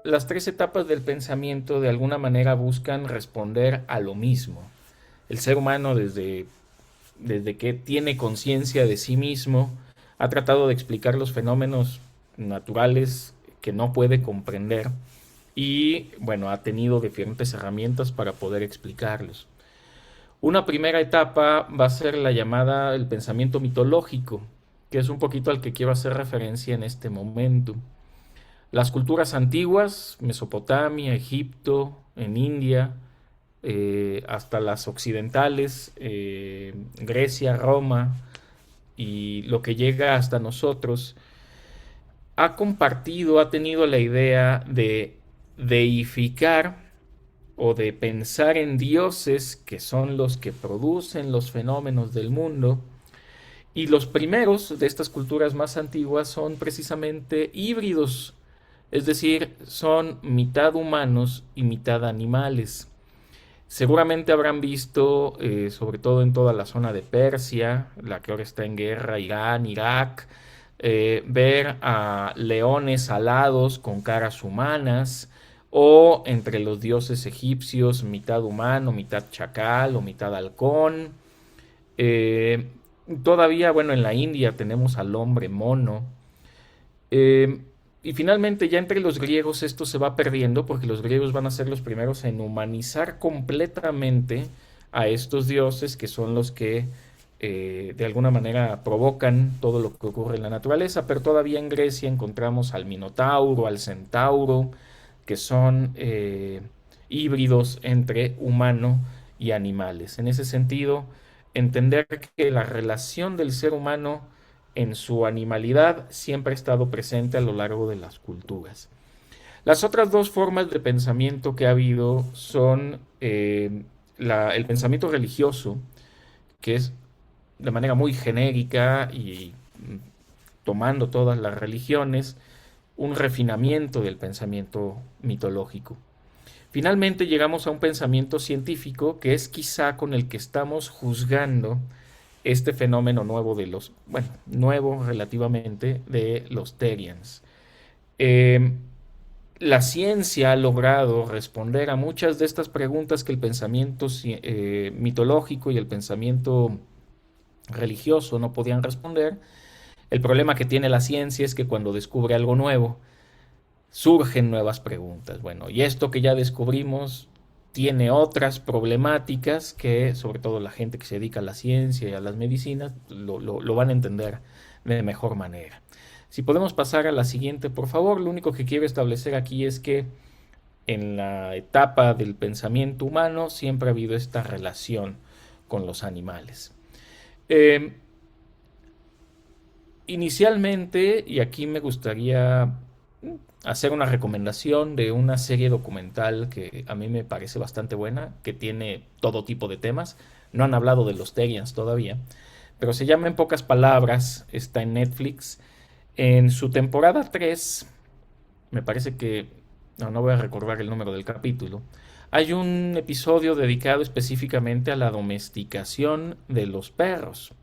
las tres etapas del pensamiento de alguna manera buscan responder a lo mismo. El ser humano desde que tiene conciencia de sí mismo ha tratado de explicar los fenómenos naturales que no puede comprender y bueno, ha tenido diferentes herramientas para poder explicarlos. Una primera etapa va a ser la llamada el pensamiento mitológico, que es un poquito al que quiero hacer referencia en este momento. Las culturas antiguas, Mesopotamia, Egipto, en India, hasta las occidentales, Grecia, Roma y lo que llega hasta nosotros, ha compartido, ha tenido la idea de deificar o de pensar en dioses que son los que producen los fenómenos del mundo. Y los primeros de estas culturas más antiguas son precisamente híbridos, es decir, son mitad humanos y mitad animales. Seguramente habrán visto, sobre todo en toda la zona de Persia, la que ahora está en guerra, Irán, Irak, ver a leones alados con caras humanas, o entre los dioses egipcios, mitad humano, mitad chacal o mitad halcón. Eh, Todavía, bueno, en la India tenemos al hombre mono. Eh, y finalmente ya entre los griegos esto se va perdiendo porque los griegos van a ser los primeros en humanizar completamente a estos dioses que son los que de alguna manera provocan todo lo que ocurre en la naturaleza, pero todavía en Grecia encontramos al Minotauro, al Centauro, que son híbridos entre humano y animales. En ese sentido, entender que la relación del ser humano en su animalidad siempre ha estado presente a lo largo de las culturas. Las otras dos formas de pensamiento que ha habido son el pensamiento religioso, que es de manera muy genérica y tomando todas las religiones, un refinamiento del pensamiento mitológico. Finalmente llegamos a un pensamiento científico que es quizá con el que estamos juzgando este fenómeno nuevo de los, bueno, nuevo relativamente de los Terians. Eh, la ciencia ha logrado responder a muchas de estas preguntas que el pensamiento mitológico y el pensamiento religioso no podían responder. El problema que tiene la ciencia es que cuando descubre algo nuevo, surgen nuevas preguntas. Bueno, y esto que ya descubrimos tiene otras problemáticas que sobre todo la gente que se dedica a la ciencia y a las medicinas lo van a entender de mejor manera. Si podemos pasar a la siguiente, por favor, lo único que quiero establecer aquí es que en la etapa del pensamiento humano siempre ha habido esta relación con los animales. Eh, Inicialmente, y aquí me gustaría hacer una recomendación de una serie documental que a mí me parece bastante buena, que tiene todo tipo de temas. No han hablado de los Terians todavía, pero se llama En pocas palabras, está en Netflix. En su temporada 3 me parece que, no voy a recordar el número del capítulo, hay un episodio dedicado específicamente a la domesticación de los perros,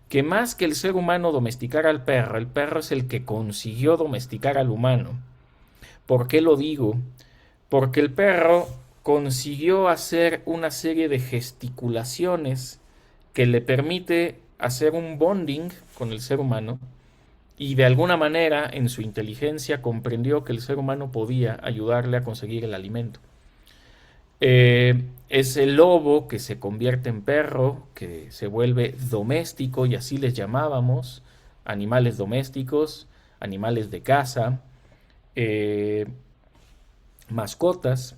que más que el ser humano domesticar al perro, el perro es el que consiguió domesticar al humano. ¿Por qué lo digo? Porque el perro consiguió hacer una serie de gesticulaciones que le permite hacer un bonding con el ser humano y de alguna manera en su inteligencia comprendió que el ser humano podía ayudarle a conseguir el alimento. Es el lobo que se convierte en perro, que se vuelve doméstico y así les llamábamos, animales domésticos, animales de casa, eh, mascotas,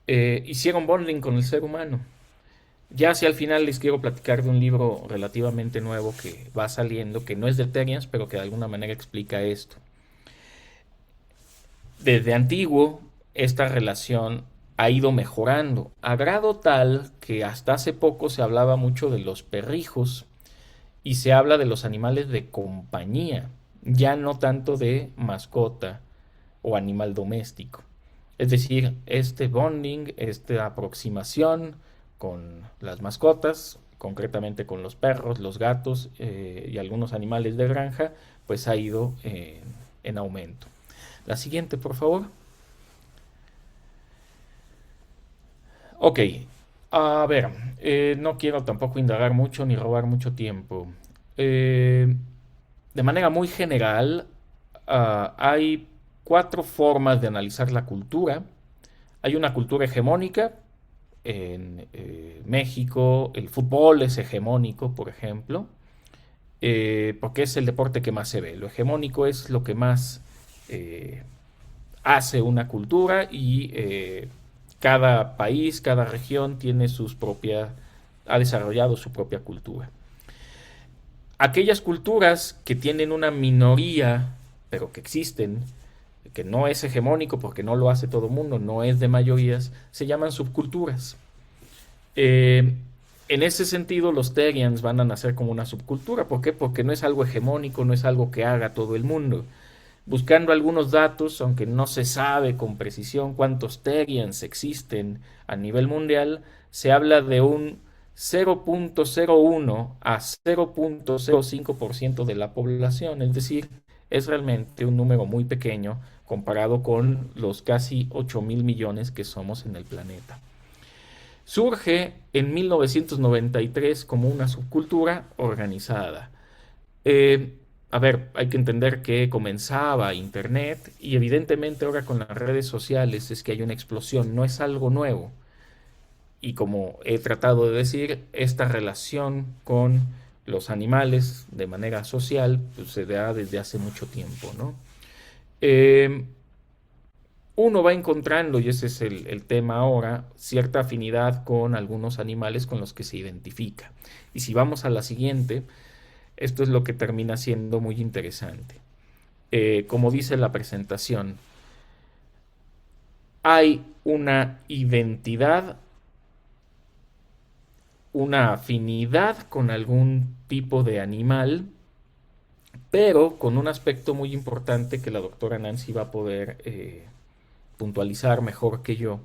hicieron bonding con el ser humano. Ya hacia el final les quiero platicar de un libro relativamente nuevo que va saliendo, que no es de Terians, pero que de alguna manera explica esto. Desde antiguo, esta relación ha ido mejorando, a grado tal que hasta hace poco se hablaba mucho de los perrijos y se habla de los animales de compañía, ya no tanto de mascota o animal doméstico. Es decir, este bonding, esta aproximación con las mascotas, concretamente con los perros, los gatos y algunos animales de granja, pues ha ido en aumento. La siguiente, por favor. Ok, a ver, no quiero tampoco indagar mucho ni robar mucho tiempo. Eh, de manera muy general, hay cuatro formas de analizar la cultura. Hay una cultura hegemónica. En México el fútbol es hegemónico, por ejemplo, porque es el deporte que más se ve. Lo hegemónico es lo que más eh, hace una cultura y cada país, cada región tiene sus propias, ha desarrollado su propia cultura. Aquellas culturas que tienen una minoría, pero que existen, que no es hegemónico porque no lo hace todo el mundo, no es de mayorías, se llaman subculturas. Eh, en ese sentido, los Terians van a nacer como una subcultura. ¿Por qué? Porque no es algo hegemónico, no es algo que haga todo el mundo. Buscando algunos datos, aunque no se sabe con precisión cuántos Terians existen a nivel mundial, se habla de un 0.01 a 0.05% de la población, es decir, es realmente un número muy pequeño comparado con los casi 8.000 millones que somos en el planeta. Surge en 1993 como una subcultura organizada. Eh, a ver, hay que entender que comenzaba Internet y evidentemente ahora con las redes sociales es que hay una explosión, no es algo nuevo. Y como he tratado de decir, esta relación con los animales de manera social pues, se da desde hace mucho tiempo, ¿no? Eh, Uno va encontrando, y ese es el tema ahora, cierta afinidad con algunos animales con los que se identifica. Y si vamos a la siguiente, esto es lo que termina siendo muy interesante. Como dice la presentación, hay una identidad, una afinidad con algún tipo de animal, pero con un aspecto muy importante que la doctora Nancy va a poder puntualizar mejor que yo,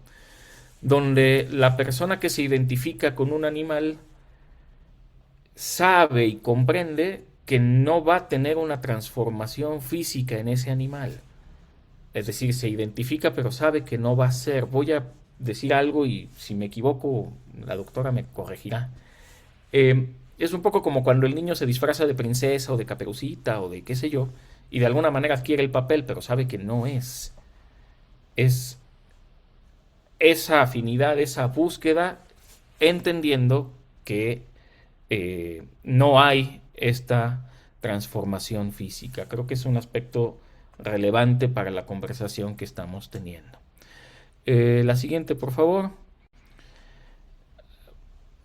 donde la persona que se identifica con un animal sabe y comprende que no va a tener una transformación física en ese animal. Es decir, se identifica pero sabe que no va a ser. Voy a decir algo y si me equivoco, la doctora me corregirá. Es un poco como cuando el niño se disfraza de princesa o de caperucita o de qué sé yo, y de alguna manera adquiere el papel, pero sabe que no es. Es esa afinidad, esa búsqueda, entendiendo que no hay esta transformación física. Creo que es un aspecto relevante para la conversación que estamos teniendo. La siguiente, por favor.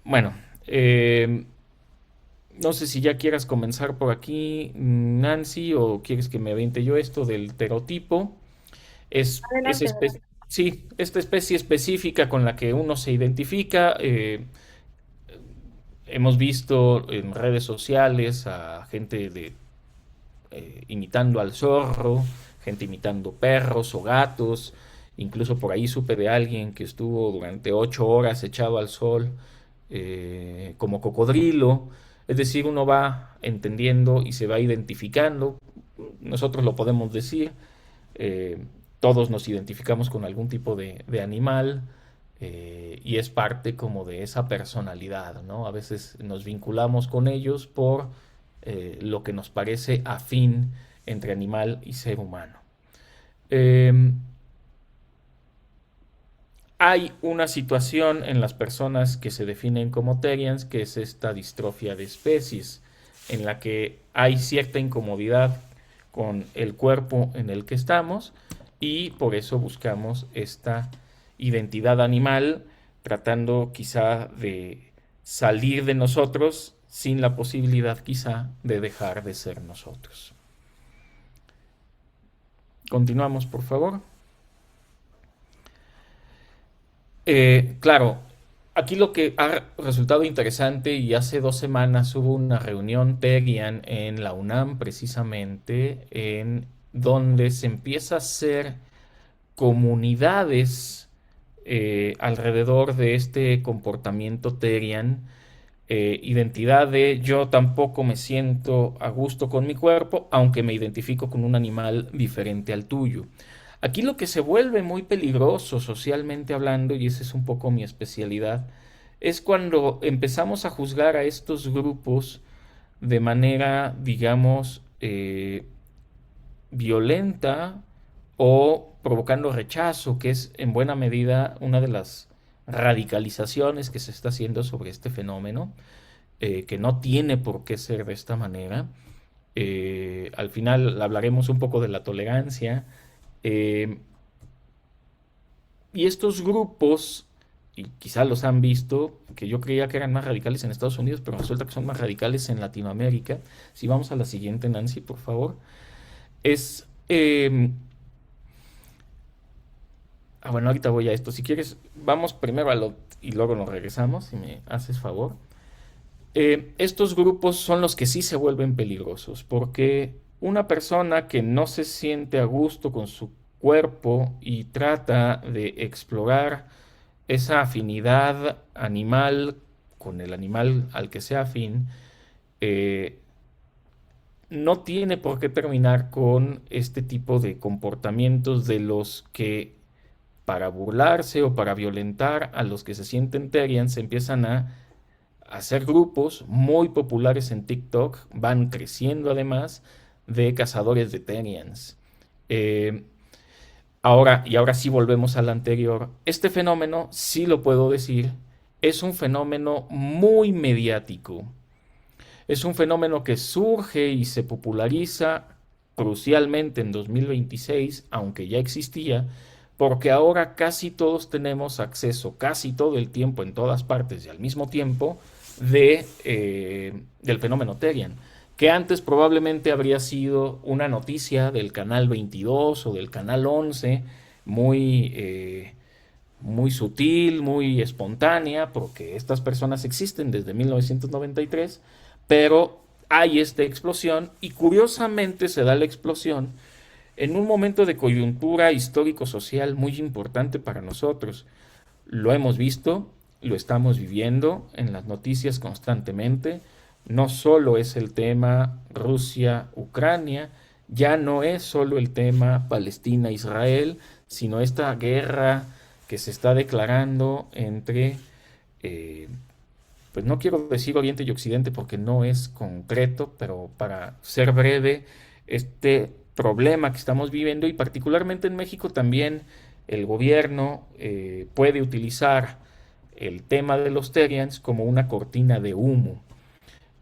Bueno, no sé si ya quieras comenzar por aquí, Nancy, o quieres que me aviente yo esto del terotipo. Es Adelante. sí, esta especie específica con la que uno se identifica. Hemos visto en redes sociales a gente imitando al zorro, gente imitando perros o gatos. Incluso por ahí supe de alguien que estuvo durante 8 horas echado al sol como cocodrilo. Es decir, uno va entendiendo y se va identificando. Nosotros lo podemos decir. eh, Todos nos identificamos con algún tipo de animal y es parte como de esa personalidad, ¿no? A veces nos vinculamos con ellos por lo que nos parece afín entre animal y ser humano. Eh, Hay una situación en las personas que se definen como Terians, que es esta distrofia de especies, en la que hay cierta incomodidad con el cuerpo en el que estamos y por eso buscamos esta identidad animal, tratando quizá de salir de nosotros sin la posibilidad quizá de dejar de ser nosotros. Continuamos, por favor. Claro, aquí lo que ha resultado interesante, y hace 2 semanas hubo una reunión Terian en la UNAM, precisamente, en donde se empieza a hacer comunidades alrededor de este comportamiento Terian, identidad de yo tampoco me siento a gusto con mi cuerpo, aunque me identifico con un animal diferente al tuyo. Aquí lo que se vuelve muy peligroso socialmente hablando, y esa es un poco mi especialidad, es cuando empezamos a juzgar a estos grupos de manera, digamos, violenta o provocando rechazo, que es en buena medida una de las radicalizaciones que se está haciendo sobre este fenómeno, que no tiene por qué ser de esta manera. Al final hablaremos un poco de la tolerancia. eh, y estos grupos, y quizá los han visto, que yo creía que eran más radicales en Estados Unidos, pero resulta que son más radicales en Latinoamérica. Si vamos a la siguiente, Nancy, por favor. Es bueno, ahorita voy a esto. Si quieres, vamos primero a lo y luego nos regresamos, si me haces favor. Estos grupos son los que sí se vuelven peligrosos, porque una persona que no se siente a gusto con su cuerpo y trata de explorar esa afinidad animal con el animal al que sea afín, eh, no tiene por qué terminar con este tipo de comportamientos de los que para burlarse o para violentar a los que se sienten Terians, se empiezan a hacer grupos muy populares en TikTok, van creciendo además de cazadores de Terians. Eh, ahora sí volvemos al anterior. Este fenómeno, sí lo puedo decir, es un fenómeno muy mediático. Es un fenómeno que surge y se populariza crucialmente en 2026, aunque ya existía, porque ahora casi todos tenemos acceso, casi todo el tiempo, en todas partes y al mismo tiempo, del fenómeno Terian, que antes probablemente habría sido una noticia del canal 22 o del canal 11, muy, muy sutil, muy espontánea, porque estas personas existen desde 1993, pero hay esta explosión y curiosamente se da la explosión en un momento de coyuntura histórico-social muy importante para nosotros. Lo hemos visto, lo estamos viviendo en las noticias constantemente. No solo es el tema Rusia-Ucrania, ya no es solo el tema Palestina-Israel, sino esta guerra que se está declarando entre, eh, pues no quiero decir Oriente y Occidente porque no es concreto, pero para ser breve, este problema que estamos viviendo y particularmente en México también el gobierno puede utilizar el tema de los Terians como una cortina de humo.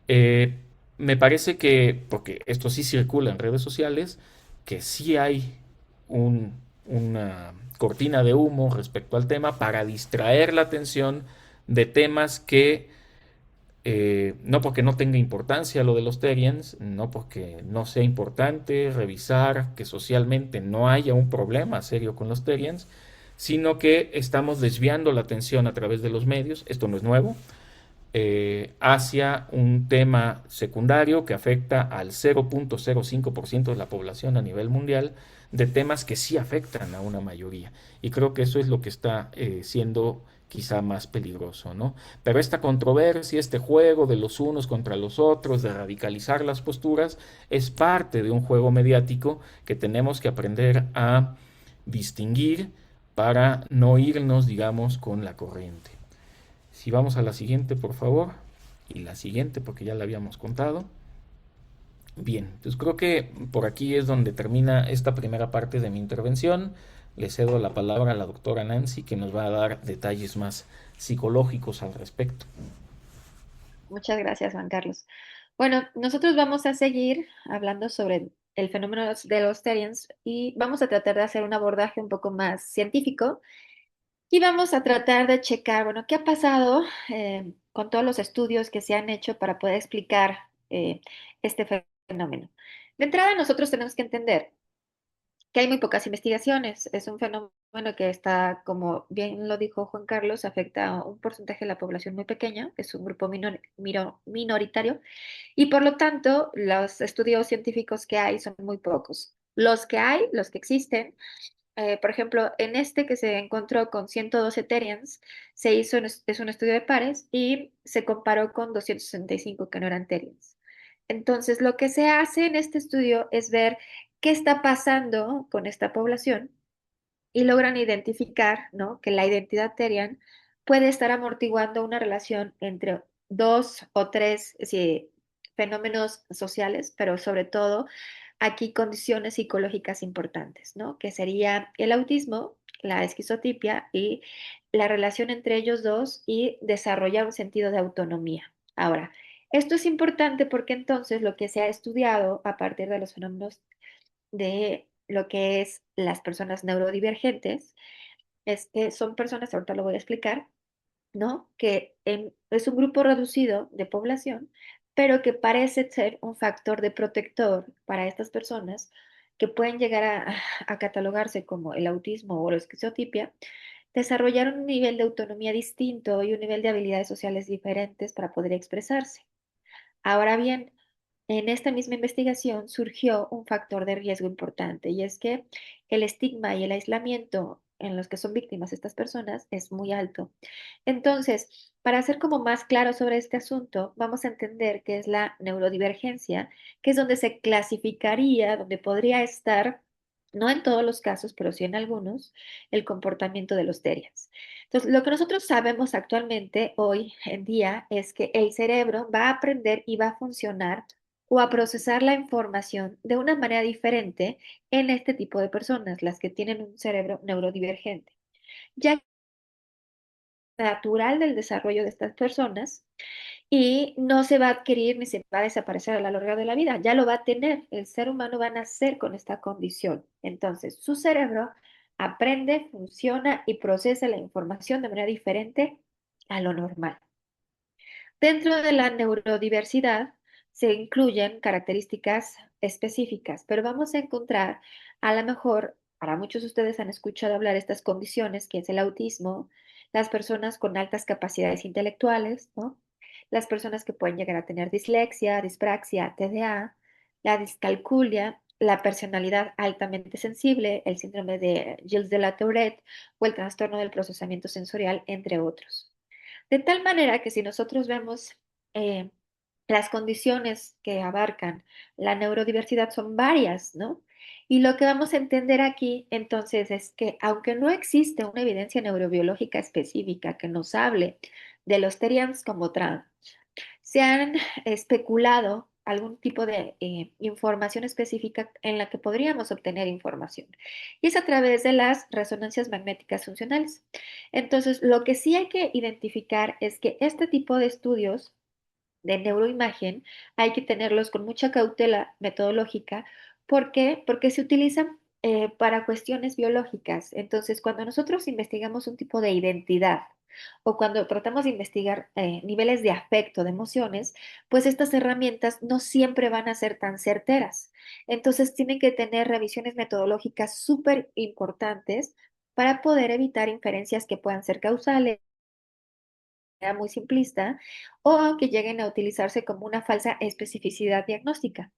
Eh, Me parece que, porque esto sí circula en redes sociales, que sí hay una cortina de humo respecto al tema para distraer la atención de temas que no porque no tenga importancia lo de los Terians, no porque no sea importante revisar que socialmente no haya un problema serio con los Terians, sino que estamos desviando la atención a través de los medios, esto no es nuevo, hacia un tema secundario que afecta al 0.05% de la población a nivel mundial, de temas que sí afectan a una mayoría. Y creo que eso es lo que está siendo quizá más peligroso, ¿no? Pero esta controversia, este juego de los unos contra los otros, de radicalizar las posturas, es parte de un juego mediático que tenemos que aprender a distinguir para no irnos, digamos, con la corriente. Si vamos a la siguiente, por favor, y la siguiente, porque ya la habíamos contado. Bien, pues creo que por aquí es donde termina esta primera parte de mi intervención. Le cedo la palabra a la doctora Nancy, que nos va a dar detalles más psicológicos al respecto. Muchas gracias, Juan Carlos. Bueno, nosotros vamos a seguir hablando sobre el fenómeno de los Terians y vamos a tratar de hacer un abordaje un poco más científico y vamos a tratar de checar, bueno, qué ha pasado con todos los estudios que se han hecho para poder explicar este fenómeno. De entrada, nosotros tenemos que entender que hay muy pocas investigaciones. Es un fenómeno que está, como bien lo dijo Juan Carlos, afecta a un porcentaje de la población muy pequeño, es un grupo minoritario, y por lo tanto los estudios científicos que hay son muy pocos. Los que hay, los que existen, por ejemplo, en este que se encontró con 112 Terians, se hizo, es un estudio de pares y se comparó con 265 que no eran Terians. Entonces, lo que se hace en este estudio es ver qué está pasando con esta población y logran identificar, ¿no? Que la identidad Terian puede estar amortiguando una relación entre dos o tres sí, fenómenos sociales, pero sobre todo aquí condiciones psicológicas importantes, ¿no? Que sería el autismo, la esquizotipia y la relación entre ellos dos y desarrollar un sentido de autonomía. Ahora, esto es importante porque entonces lo que se ha estudiado a partir de los fenómenos de lo que es las personas neurodivergentes es que son personas, ahorita lo voy a explicar, ¿no? Es un grupo reducido de población, pero que parece ser un factor de protector para estas personas que pueden llegar a catalogarse como el autismo o la esquizotipia, desarrollar un nivel de autonomía distinto y un nivel de habilidades sociales diferentes para poder expresarse. Ahora bien, en esta misma investigación surgió un factor de riesgo importante y es que el estigma y el aislamiento en los que son víctimas estas personas es muy alto. Entonces, para ser como más claro sobre este asunto, vamos a entender qué es la neurodivergencia, que es donde se clasificaría, donde podría estar, no en todos los casos, pero sí en algunos, el comportamiento de los TERIAs. Entonces, lo que nosotros sabemos actualmente, hoy en día, es que el cerebro va a aprender y va a funcionar o a procesar la información de una manera diferente en este tipo de personas, las que tienen un cerebro neurodivergente, ya que es natural del desarrollo de estas personas y no se va a adquirir ni se va a desaparecer a lo largo de la vida, ya lo va a tener, el ser humano va a nacer con esta condición. Entonces, su cerebro aprende, funciona y procesa la información de manera diferente a lo normal. Dentro de la neurodiversidad se incluyen características específicas, pero vamos a encontrar, a lo mejor, para muchos de ustedes han escuchado hablar de estas condiciones, que es el autismo, las personas con altas capacidades intelectuales, ¿no? Las personas que pueden llegar a tener dislexia, dispraxia, TDA, la discalculia, la personalidad altamente sensible, el síndrome de Gilles de la Tourette o el trastorno del procesamiento sensorial, entre otros. De tal manera que si nosotros vemos eh, las condiciones que abarcan la neurodiversidad son varias, ¿no? Y lo que vamos a entender aquí entonces es que aunque no existe una evidencia neurobiológica específica que nos hable de los terians como trans, se han especulado algún tipo de información específica en la que podríamos obtener información. Y es a través de las resonancias magnéticas funcionales. Entonces, lo que sí hay que identificar es que este tipo de estudios de neuroimagen hay que tenerlos con mucha cautela metodológica. ¿Por qué? Porque se utilizan para cuestiones biológicas. Entonces, cuando nosotros investigamos un tipo de identidad o cuando tratamos de investigar niveles de afecto, de emociones, pues estas herramientas no siempre van a ser tan certeras. Entonces, tienen que tener revisiones metodológicas súper importantes para poder evitar inferencias que puedan ser causales muy simplista o que lleguen a utilizarse como una falsa especificidad diagnóstica.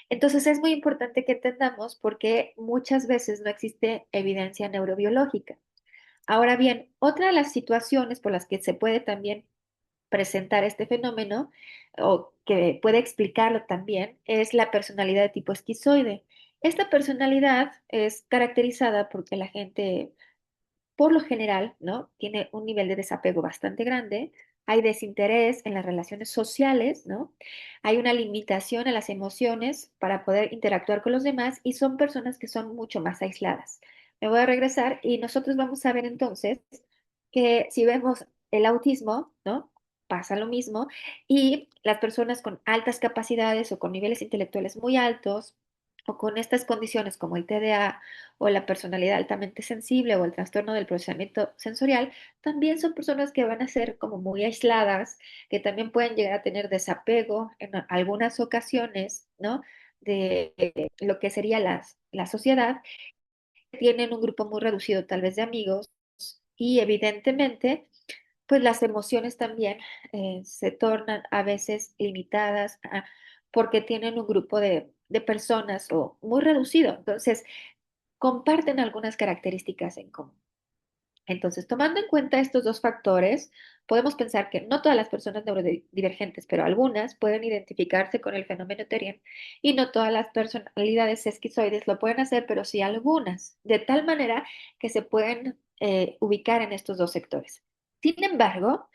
Entonces es muy importante que entendamos por qué muchas veces no existe evidencia neurobiológica. Ahora bien, otra de las situaciones por las que se puede también presentar este fenómeno o que puede explicarlo también es la personalidad de tipo esquizoide. Esta personalidad es caracterizada porque la gente por lo general, ¿no? Tiene un nivel de desapego bastante grande, hay desinterés en las relaciones sociales, ¿no? Hay una limitación a las emociones para poder interactuar con los demás y son personas que son mucho más aisladas. Me voy a regresar y nosotros vamos a ver entonces que si vemos el autismo, ¿no? Pasa lo mismo y las personas con altas capacidades o con niveles intelectuales muy altos o con estas condiciones como el TDA o la personalidad altamente sensible o el trastorno del procesamiento sensorial, también son personas que van a ser como muy aisladas, que también pueden llegar a tener desapego en algunas ocasiones, ¿no? De lo que sería la sociedad, tienen un grupo muy reducido tal vez de amigos y evidentemente pues las emociones también se tornan a veces limitadas porque tienen un grupo de personas o muy reducido. Entonces, comparten algunas características en común. Entonces, tomando en cuenta estos dos factores, podemos pensar que no todas las personas neurodivergentes, pero algunas pueden identificarse con el fenómeno Therian y no todas las personalidades esquizoides lo pueden hacer, pero sí algunas, de tal manera que se pueden ubicar en estos dos sectores. Sin embargo,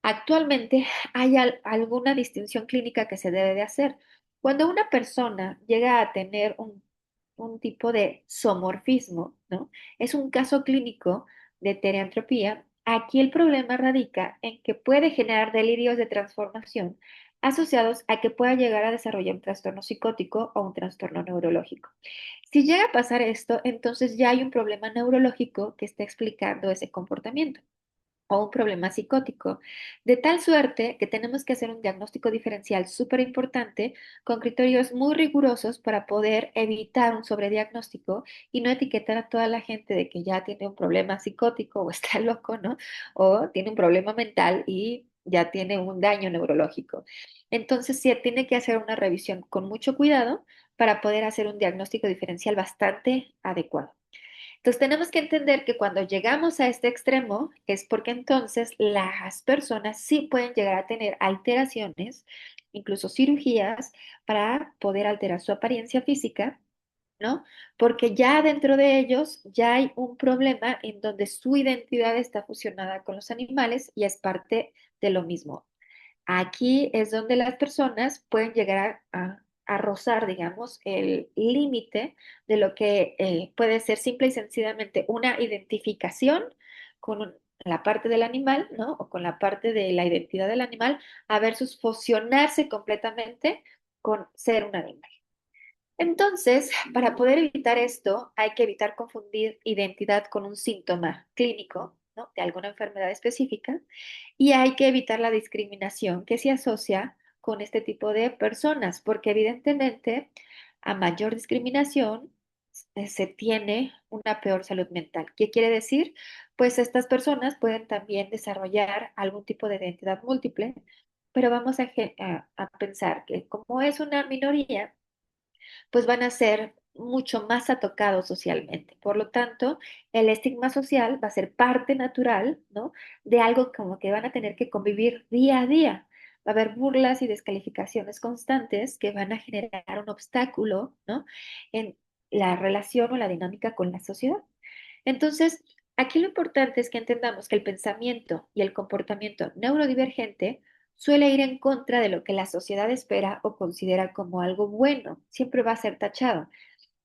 actualmente hay alguna distinción clínica que se debe de hacer. Cuando una persona llega a tener un tipo de somorfismo, ¿no? Es un caso clínico de teriantropía. Aquí el problema radica en que puede generar delirios de transformación asociados a que pueda llegar a desarrollar un trastorno psicótico o un trastorno neurológico. Si llega a pasar esto, entonces ya hay un problema neurológico que está explicando ese comportamiento o un problema psicótico, de tal suerte que tenemos que hacer un diagnóstico diferencial súper importante con criterios muy rigurosos para poder evitar un sobrediagnóstico y no etiquetar a toda la gente de que ya tiene un problema psicótico o está loco, ¿no? O tiene un problema mental y ya tiene un daño neurológico. Entonces, sí, tiene que hacer una revisión con mucho cuidado para poder hacer un diagnóstico diferencial bastante adecuado. Entonces tenemos que entender que cuando llegamos a este extremo es porque entonces las personas sí pueden llegar a tener alteraciones, incluso cirugías, para poder alterar su apariencia física, ¿no? Porque ya dentro de ellos ya hay un problema en donde su identidad está fusionada con los animales y es parte de lo mismo. Aquí es donde las personas pueden llegar a rozar, digamos, el límite de lo que puede ser simple y sencillamente una identificación con la parte del animal, ¿no? O con la parte de la identidad del animal, a versus fusionarse completamente con ser un animal. Entonces, para poder evitar esto, hay que evitar confundir identidad con un síntoma clínico, ¿no? De alguna enfermedad específica y hay que evitar la discriminación que se asocia con este tipo de personas, porque evidentemente a mayor discriminación se tiene una peor salud mental. ¿Qué quiere decir? Pues estas personas pueden también desarrollar algún tipo de identidad múltiple, pero vamos a pensar que como es una minoría, pues van a ser mucho más atocados socialmente. Por lo tanto, el estigma social va a ser parte natural, ¿no? De algo como que van a tener que convivir día a día. Va a haber burlas y descalificaciones constantes que van a generar un obstáculo, ¿no? En la relación o la dinámica con la sociedad. Entonces, aquí lo importante es que entendamos que el pensamiento y el comportamiento neurodivergente suele ir en contra de lo que la sociedad espera o considera como algo bueno. Siempre va a ser tachado.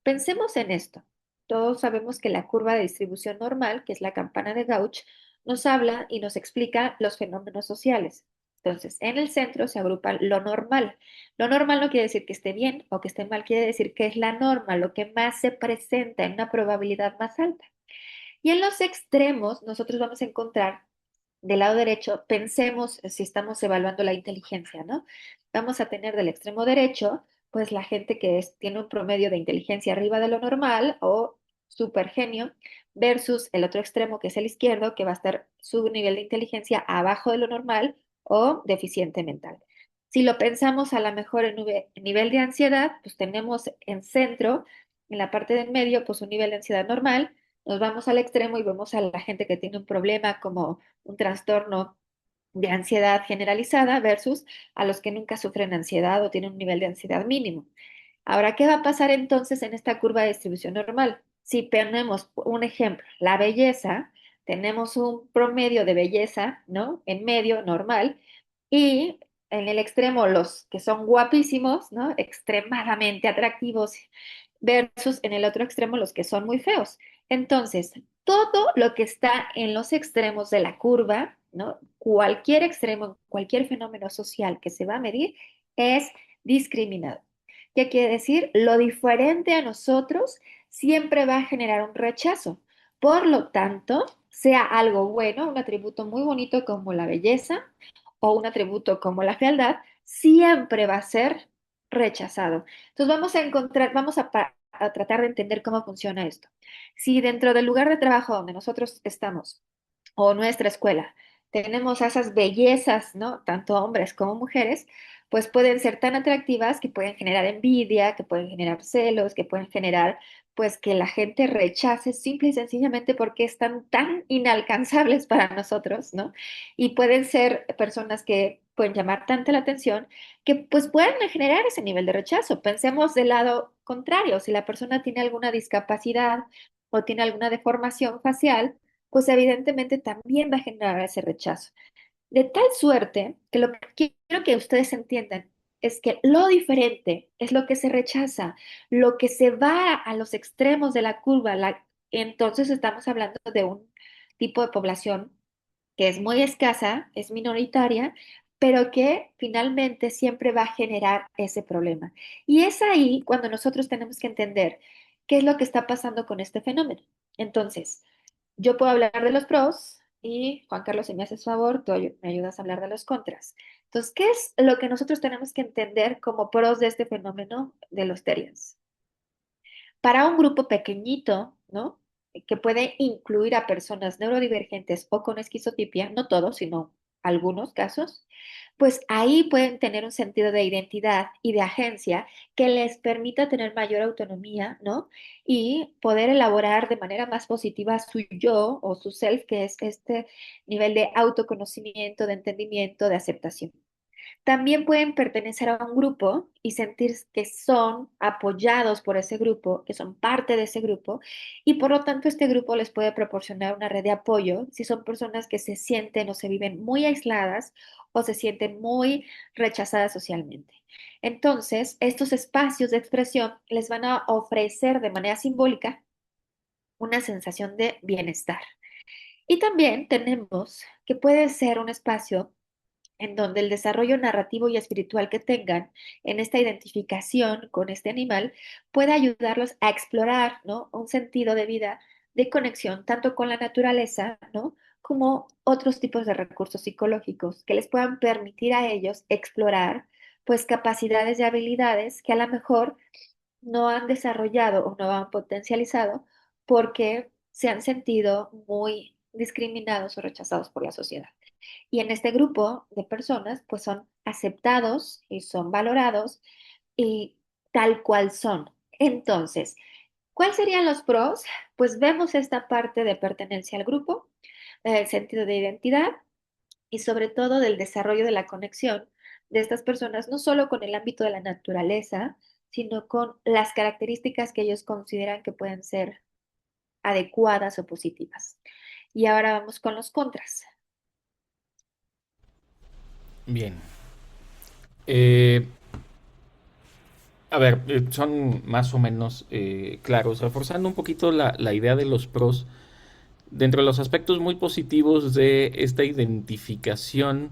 Pensemos en esto. Todos sabemos que la curva de distribución normal, que es la campana de Gauch, nos habla y nos explica los fenómenos sociales. Entonces, en el centro se agrupa lo normal. Lo normal no quiere decir que esté bien o que esté mal, quiere decir que es la norma, lo que más se presenta en una probabilidad más alta. Y en los extremos, nosotros vamos a encontrar del lado derecho, pensemos si estamos evaluando la inteligencia, ¿no? Vamos a tener del extremo derecho, pues la gente que tiene un promedio de inteligencia arriba de lo normal o super genio, versus el otro extremo que es el izquierdo, que va a estar su nivel de inteligencia abajo de lo normal o deficiente mental. Si lo pensamos a lo mejor en nivel de ansiedad, pues tenemos en centro, en la parte de en medio, pues un nivel de ansiedad normal. Nos vamos al extremo y vemos a la gente que tiene un problema como un trastorno de ansiedad generalizada versus a los que nunca sufren ansiedad o tienen un nivel de ansiedad mínimo. Ahora, ¿qué va a pasar entonces en esta curva de distribución normal? Si ponemos un ejemplo, la belleza, tenemos un promedio de belleza, ¿no? En medio, normal, y en el extremo los que son guapísimos, ¿no? Extremadamente atractivos, versus en el otro extremo los que son muy feos. Entonces, todo lo que está en los extremos de la curva, ¿no? Cualquier extremo, cualquier fenómeno social que se va a medir es discriminado. ¿Qué quiere decir? Lo diferente a nosotros siempre va a generar un rechazo. Por lo tanto, sea algo bueno, un atributo muy bonito como la belleza o un atributo como la fealdad, siempre va a ser rechazado. Entonces vamos a tratar de entender cómo funciona esto. Si dentro del lugar de trabajo donde nosotros estamos o nuestra escuela tenemos esas bellezas, ¿no? Tanto hombres como mujeres, pues pueden ser tan atractivas que pueden generar envidia, que pueden generar celos, que pueden generar pues que la gente rechace simple y sencillamente porque están tan inalcanzables para nosotros, ¿no? Y pueden ser personas que pueden llamar tanta la atención que pues pueden generar ese nivel de rechazo. Pensemos del lado contrario, si la persona tiene alguna discapacidad o tiene alguna deformación facial, pues evidentemente también va a generar ese rechazo. De tal suerte que lo que quiero que ustedes entiendan es que lo diferente es lo que se rechaza, lo que se va a los extremos de la curva. Entonces estamos hablando de un tipo de población que es muy escasa, es minoritaria, pero que finalmente siempre va a generar ese problema. Y es ahí cuando nosotros tenemos que entender qué es lo que está pasando con este fenómeno. Entonces, yo puedo hablar de los pros y Juan Carlos, si me haces favor, me ayudas a hablar de los contras. Entonces, ¿qué es lo que nosotros tenemos que entender como pros de este fenómeno de los Terians? Para un grupo pequeñito, ¿no? Que puede incluir a personas neurodivergentes o con esquizotipia, no todos, sino algunos casos, pues ahí pueden tener un sentido de identidad y de agencia que les permita tener mayor autonomía, ¿no? Y poder elaborar de manera más positiva su yo o su self, que es este nivel de autoconocimiento, de entendimiento, de aceptación. También pueden pertenecer a un grupo y sentir que son apoyados por ese grupo, que son parte de ese grupo, y por lo tanto este grupo les puede proporcionar una red de apoyo si son personas que se sienten o se viven muy aisladas o se sienten muy rechazadas socialmente. Entonces, estos espacios de expresión les van a ofrecer de manera simbólica una sensación de bienestar. Y también tenemos que puede ser un espacio en donde el desarrollo narrativo y espiritual que tengan en esta identificación con este animal puede ayudarlos a explorar, ¿no? Un sentido de vida de conexión tanto con la naturaleza, ¿no? Como otros tipos de recursos psicológicos que les puedan permitir a ellos explorar, pues, capacidades y habilidades que a lo mejor no han desarrollado o no han potencializado porque se han sentido muy discriminados o rechazados por la sociedad. Y en este grupo de personas, pues son aceptados y son valorados y tal cual son. Entonces, ¿cuáles serían los pros? Pues vemos esta parte de pertenencia al grupo, el sentido de identidad y sobre todo del desarrollo de la conexión de estas personas, no solo con el ámbito de la naturaleza, sino con las características que ellos consideran que pueden ser adecuadas o positivas. Y ahora vamos con los contras. Bien. Eh, a ver, son más o menos claros, reforzando un poquito la idea de los pros. Dentro de los aspectos muy positivos de esta identificación,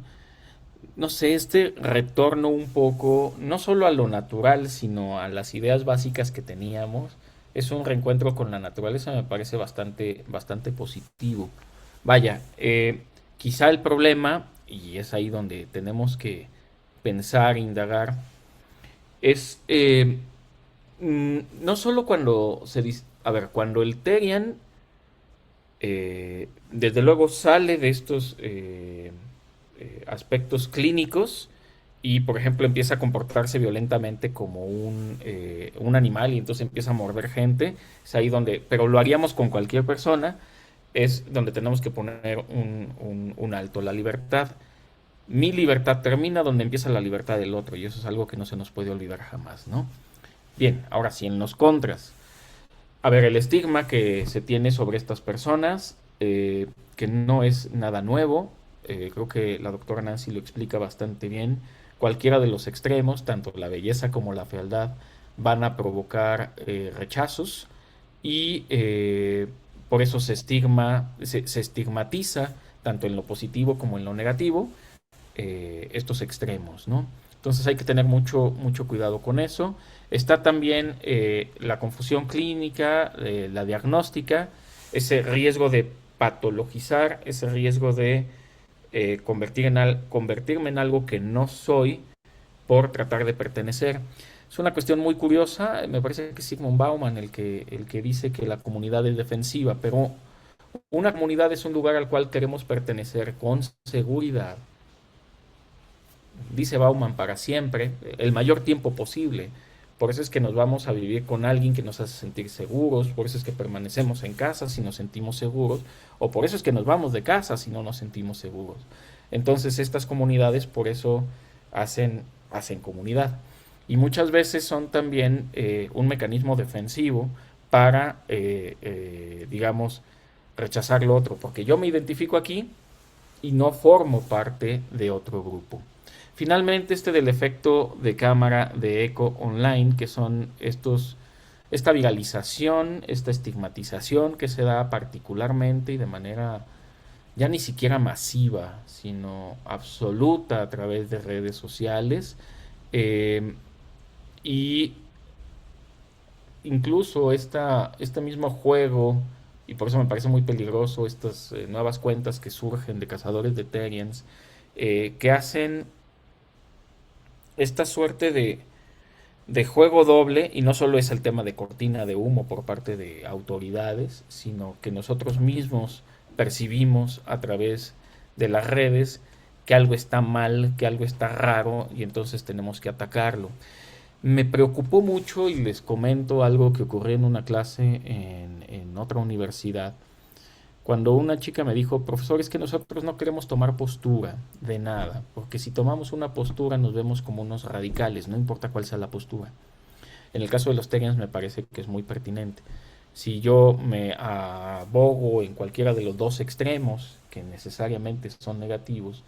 no sé, este retorno un poco, no solo a lo natural, sino a las ideas básicas que teníamos, es un reencuentro con la naturaleza, me parece bastante positivo. Vaya, quizá el problema, y es ahí donde tenemos que pensar, indagar, es no solo cuando se dice, a ver, cuando el Terian desde luego sale de estos aspectos clínicos y, por ejemplo, empieza a comportarse violentamente como un animal y entonces empieza a morder gente. Es ahí donde, pero lo haríamos con cualquier persona, es donde tenemos que poner un alto. La libertad, mi libertad termina donde empieza la libertad del otro y eso es algo que no se nos puede olvidar jamás, ¿no? Bien, ahora sí, en los contras. A ver, el estigma que se tiene sobre estas personas, que no es nada nuevo, creo que la doctora Nancy lo explica bastante bien. Cualquiera de los extremos, tanto la belleza como la fealdad, van a provocar rechazos y por eso se estigmatiza tanto en lo positivo como en lo negativo estos extremos, ¿no? Entonces hay que tener mucho cuidado con eso. Está también la confusión clínica, la diagnóstica, ese riesgo de patologizar, ese riesgo de convertirme en algo que no soy por tratar de pertenecer. Es una cuestión muy curiosa, me parece que es Sigmund Bauman el que dice que la comunidad es defensiva, pero una comunidad es un lugar al cual queremos pertenecer con seguridad. dice Bauman, para siempre, el mayor tiempo posible. Por eso es que nos vamos a vivir con alguien que nos hace sentir seguros, por eso es que permanecemos en casa si nos sentimos seguros, o por eso es que nos vamos de casa si no nos sentimos seguros. Entonces estas comunidades por eso hacen comunidad. Y muchas veces son también un mecanismo defensivo para, digamos, rechazar lo otro, porque yo me identifico aquí y no formo parte de otro grupo. Finalmente, este del efecto de cámara de eco online, que son esta viralización, esta estigmatización que se da particularmente y de manera ya ni siquiera masiva, sino absoluta a través de redes sociales. eh, y incluso este mismo juego, y por eso me parece muy peligroso estas nuevas cuentas que surgen de cazadores de Terians, que hacen esta suerte de juego doble, y no solo es el tema de cortina de humo por parte de autoridades, sino que nosotros mismos percibimos a través de las redes que algo está mal, que algo está raro, y entonces tenemos que atacarlo. Me preocupó mucho y les comento algo que ocurrió en una clase en otra universidad, cuando una chica me dijo, profesor, es que nosotros no queremos tomar postura de nada, porque si tomamos una postura nos vemos como unos radicales, no importa cuál sea la postura. En el caso de los Terians me parece que es muy pertinente. Si yo me abogo en cualquiera de los dos extremos, que necesariamente son negativos,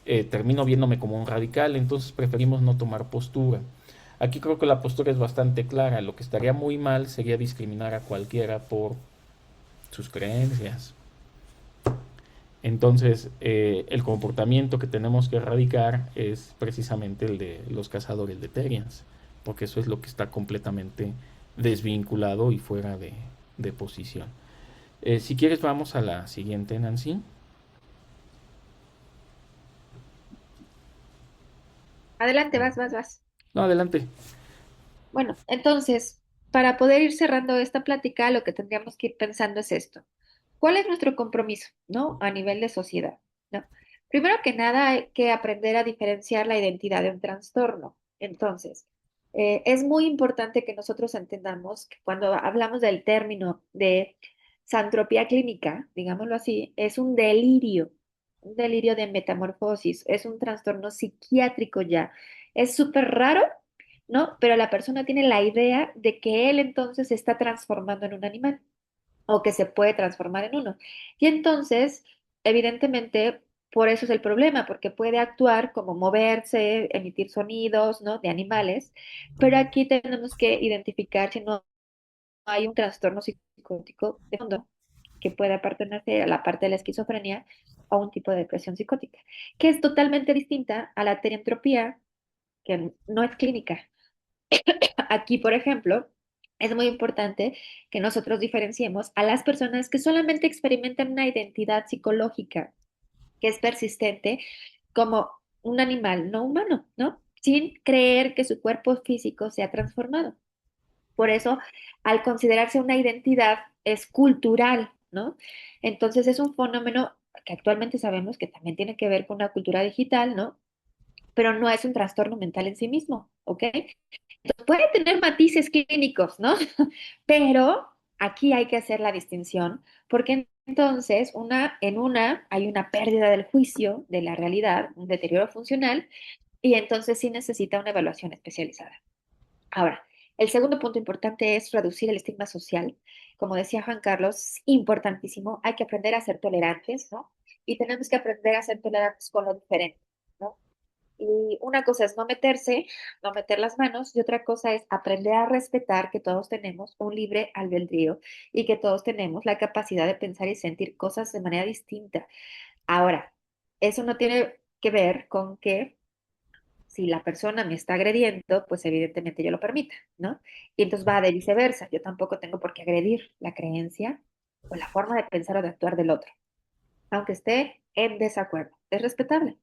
termino viéndome como un radical, entonces preferimos no tomar postura. Aquí creo que la postura es bastante clara. Lo que estaría muy mal sería discriminar a cualquiera por sus creencias. Entonces, el comportamiento que tenemos que erradicar es precisamente el de los cazadores de Terians, porque eso es lo que está completamente desvinculado y fuera de posición. Si quieres, vamos a la siguiente, Nancy. Adelante, vas. No, adelante. Bueno, entonces, para poder ir cerrando esta plática, lo que tendríamos que ir pensando es esto. ¿Cuál es nuestro compromiso, ¿no? A nivel de sociedad, ¿no? Primero que nada, hay que aprender a diferenciar la identidad de un trastorno. Entonces, es muy importante que nosotros entendamos que cuando hablamos del término de santropía clínica, digámoslo así, es un delirio de metamorfosis, es un trastorno psiquiátrico ya. Es súper raro, ¿no? Pero la persona tiene la idea de que él entonces se está transformando en un animal o que se puede transformar en uno. Y entonces, evidentemente, por eso es el problema, porque puede actuar como moverse, emitir sonidos, ¿no? De animales, pero aquí tenemos que identificar si no hay un trastorno psicótico de fondo que pueda pertenecer a la parte de la esquizofrenia o un tipo de depresión psicótica, que es totalmente distinta a la teriantropía, que no es clínica. Aquí, por ejemplo, es muy importante que nosotros diferenciemos a las personas que solamente experimentan una identidad psicológica que es persistente como un animal no humano, ¿no? Sin creer que su cuerpo físico se ha transformado. Por eso, al considerarse una identidad, es cultural, ¿no? Entonces es un fenómeno que actualmente sabemos que también tiene que ver con una cultura digital, ¿no? Pero no es un trastorno mental en sí mismo, ¿ok? Puede tener matices clínicos, ¿no? Pero aquí hay que hacer la distinción, porque entonces en una hay una pérdida del juicio de la realidad, un deterioro funcional, y entonces sí necesita una evaluación especializada. Ahora, el segundo punto importante es reducir el estigma social. Como decía Juan Carlos, importantísimo, hay que aprender a ser tolerantes, ¿no? Y tenemos que aprender a ser tolerantes con lo diferente, ¿no? Y una cosa es no meterse, no meter las manos, y otra cosa es aprender a respetar que todos tenemos un libre albedrío y que todos tenemos la capacidad de pensar y sentir cosas de manera distinta. Ahora, eso no tiene que ver con que si la persona me está agrediendo, pues evidentemente yo lo permita, ¿no? Y entonces va de viceversa. Yo tampoco tengo por qué agredir la creencia o la forma de pensar o de actuar del otro, aunque esté en desacuerdo. Es respetable.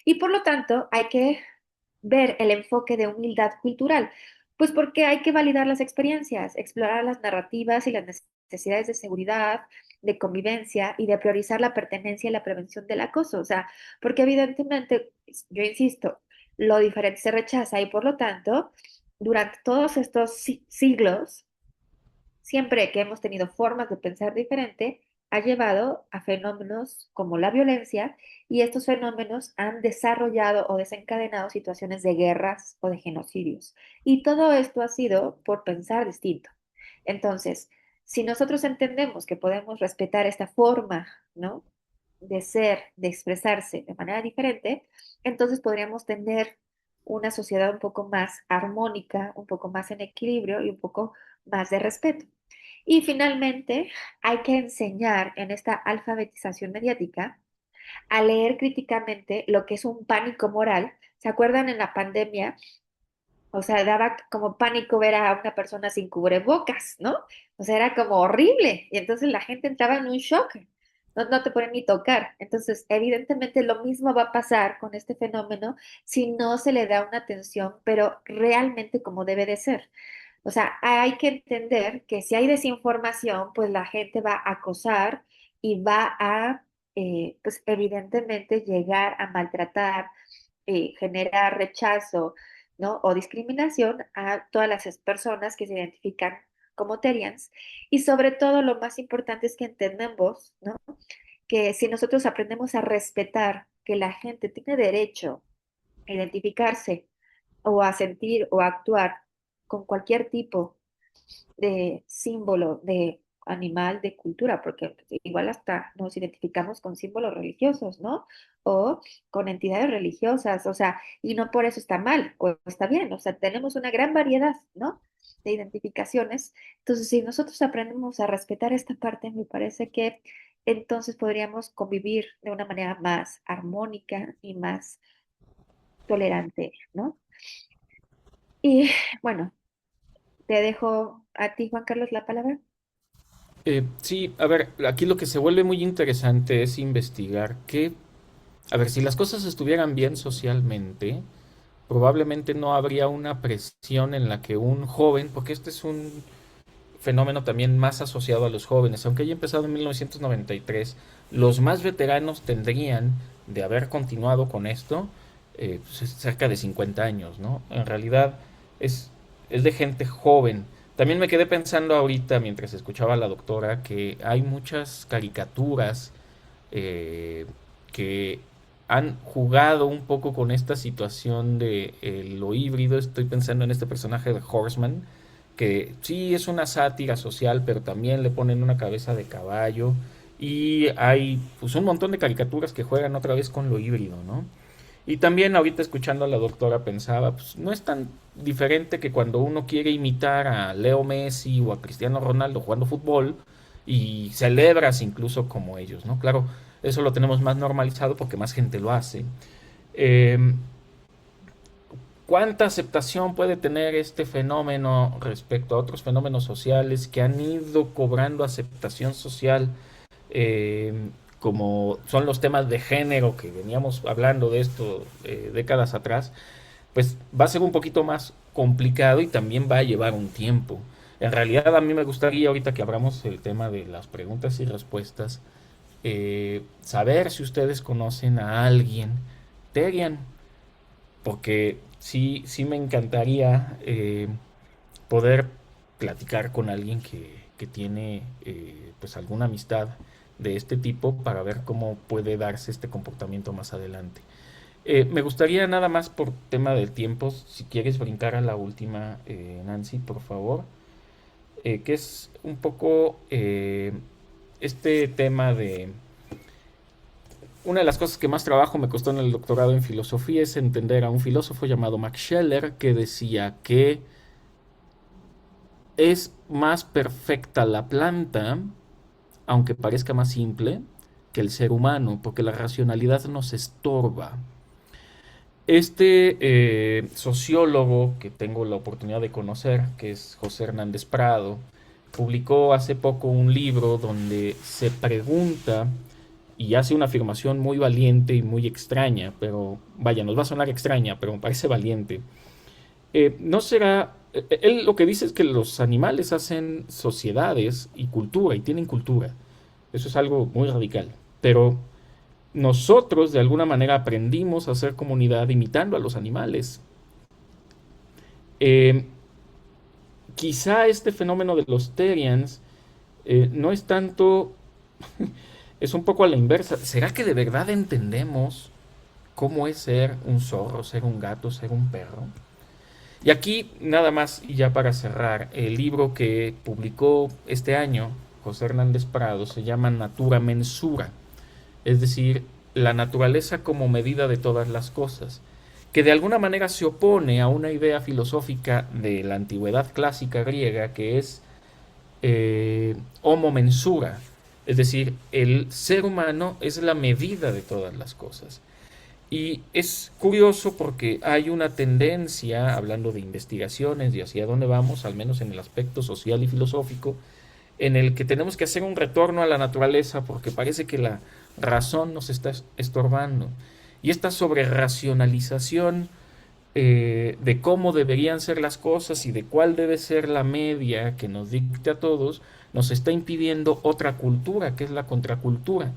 Y por lo tanto, hay que ver el enfoque de humildad cultural, pues porque hay que validar las experiencias, explorar las narrativas y las necesidades de seguridad, de convivencia y de priorizar la pertenencia y la prevención del acoso. O sea, porque evidentemente, yo insisto, lo diferente se rechaza y por lo tanto, durante todos estos siglos, siempre que hemos tenido formas de pensar diferente, ha llevado a fenómenos como la violencia y estos fenómenos han desarrollado o desencadenado situaciones de guerras o de genocidios. Y todo esto ha sido por pensar distinto. Entonces, si nosotros entendemos que podemos respetar esta forma, ¿no? De ser, de expresarse de manera diferente, entonces podríamos tener una sociedad un poco más armónica, un poco más en equilibrio y un poco más de respeto. Y finalmente, hay que enseñar en esta alfabetización mediática a leer críticamente lo que es un pánico moral. ¿Se acuerdan en la pandemia? O sea, daba como pánico ver a una persona sin cubrebocas, ¿no? O sea, era como horrible. Y entonces la gente entraba en un shock. No, no te pueden ni tocar. Entonces, evidentemente lo mismo va a pasar con este fenómeno si no se le da una atención, pero realmente como debe de ser. O sea, hay que entender que si hay desinformación, pues la gente va a acosar y va a, pues evidentemente llegar a maltratar, generar rechazo, ¿no? O discriminación a todas las personas que se identifican como Terians. Y sobre todo, lo más importante es que entendamos, ¿no? Que si nosotros aprendemos a respetar que la gente tiene derecho a identificarse o a sentir o a actuar con cualquier tipo de símbolo de animal, de cultura, porque igual hasta nos identificamos con símbolos religiosos, ¿no? O con entidades religiosas, o sea, y no por eso está mal o está bien, o sea, tenemos una gran variedad, ¿no? De identificaciones. Entonces, si nosotros aprendemos a respetar esta parte, me parece que entonces podríamos convivir de una manera más armónica y más tolerante, ¿no? Y bueno, te dejo a ti, Juan Carlos, la palabra. Sí, a ver, aquí lo que se vuelve muy interesante es investigar que, a ver, si las cosas estuvieran bien socialmente, probablemente no habría una presión en la que un joven, porque este es un fenómeno también más asociado a los jóvenes, aunque haya empezado en 1993, los más veteranos tendrían de haber continuado con esto pues, cerca de 50 años, ¿no? En realidad es, es de gente joven. También me quedé pensando ahorita, mientras escuchaba a la doctora, que hay muchas caricaturas eh, que han jugado un poco con esta situación de lo híbrido. Estoy pensando en este personaje de Horseman, que sí es una sátira social, pero también le ponen una cabeza de caballo. Y hay pues un montón de caricaturas que juegan otra vez con lo híbrido, ¿no? Y también ahorita escuchando a la doctora pensaba, pues no es tan diferente que cuando uno quiere imitar a Leo Messi o a Cristiano Ronaldo jugando fútbol y celebras incluso como ellos, ¿no? Claro, eso lo tenemos más normalizado porque más gente lo hace. Eh, ¿Cuánta aceptación puede tener este fenómeno respecto a otros fenómenos sociales que han ido cobrando aceptación social, eh, como son los temas de género que veníamos hablando de esto décadas atrás? Pues va a ser un poquito más complicado y también va a llevar un tiempo. En realidad a mí me gustaría, ahorita que abramos el tema de las preguntas y respuestas, saber si ustedes conocen a alguien, Terian, porque sí, sí me encantaría poder platicar con alguien que tiene pues alguna amistad de este tipo para ver cómo puede darse este comportamiento más adelante. Me gustaría nada más por tema del tiempo, si quieres brincar a la última, Nancy, por favor, que es un poco este tema de una de las cosas que más trabajo me costó en el doctorado en filosofía es entender a un filósofo llamado Max Scheler que decía que es más perfecta la planta, aunque parezca más simple, que el ser humano, porque la racionalidad nos estorba. Este sociólogo que tengo la oportunidad de conocer, que es José Hernández Prado, publicó hace poco un libro donde se pregunta y hace una afirmación muy valiente y muy extraña, pero vaya, nos va a sonar extraña, pero me parece valiente. No será, él lo que dice es que los animales hacen sociedades y cultura, y tienen cultura. Eso es algo muy radical. Pero nosotros de alguna manera aprendimos a hacer comunidad imitando a los animales. Eh, Quizá este fenómeno de los Terians no es tanto, es un poco a la inversa. ¿Será que de verdad entendemos cómo es ser un zorro, ser un gato, ser un perro? Y aquí nada más, y ya para cerrar, el libro que publicó este año José Hernández Prado se llama Natura Mensura, es decir, la naturaleza como medida de todas las cosas, que de alguna manera se opone a una idea filosófica de la antigüedad clásica griega que es homo mensura, es decir, el ser humano es la medida de todas las cosas. Y es curioso porque hay una tendencia, hablando de investigaciones y hacia dónde vamos, al menos en el aspecto social y filosófico, en el que tenemos que hacer un retorno a la naturaleza porque parece que la razón nos está estorbando. Y esta sobreracionalización de cómo deberían ser las cosas y de cuál debe ser la media que nos dicte a todos, nos está impidiendo otra cultura, que es la contracultura.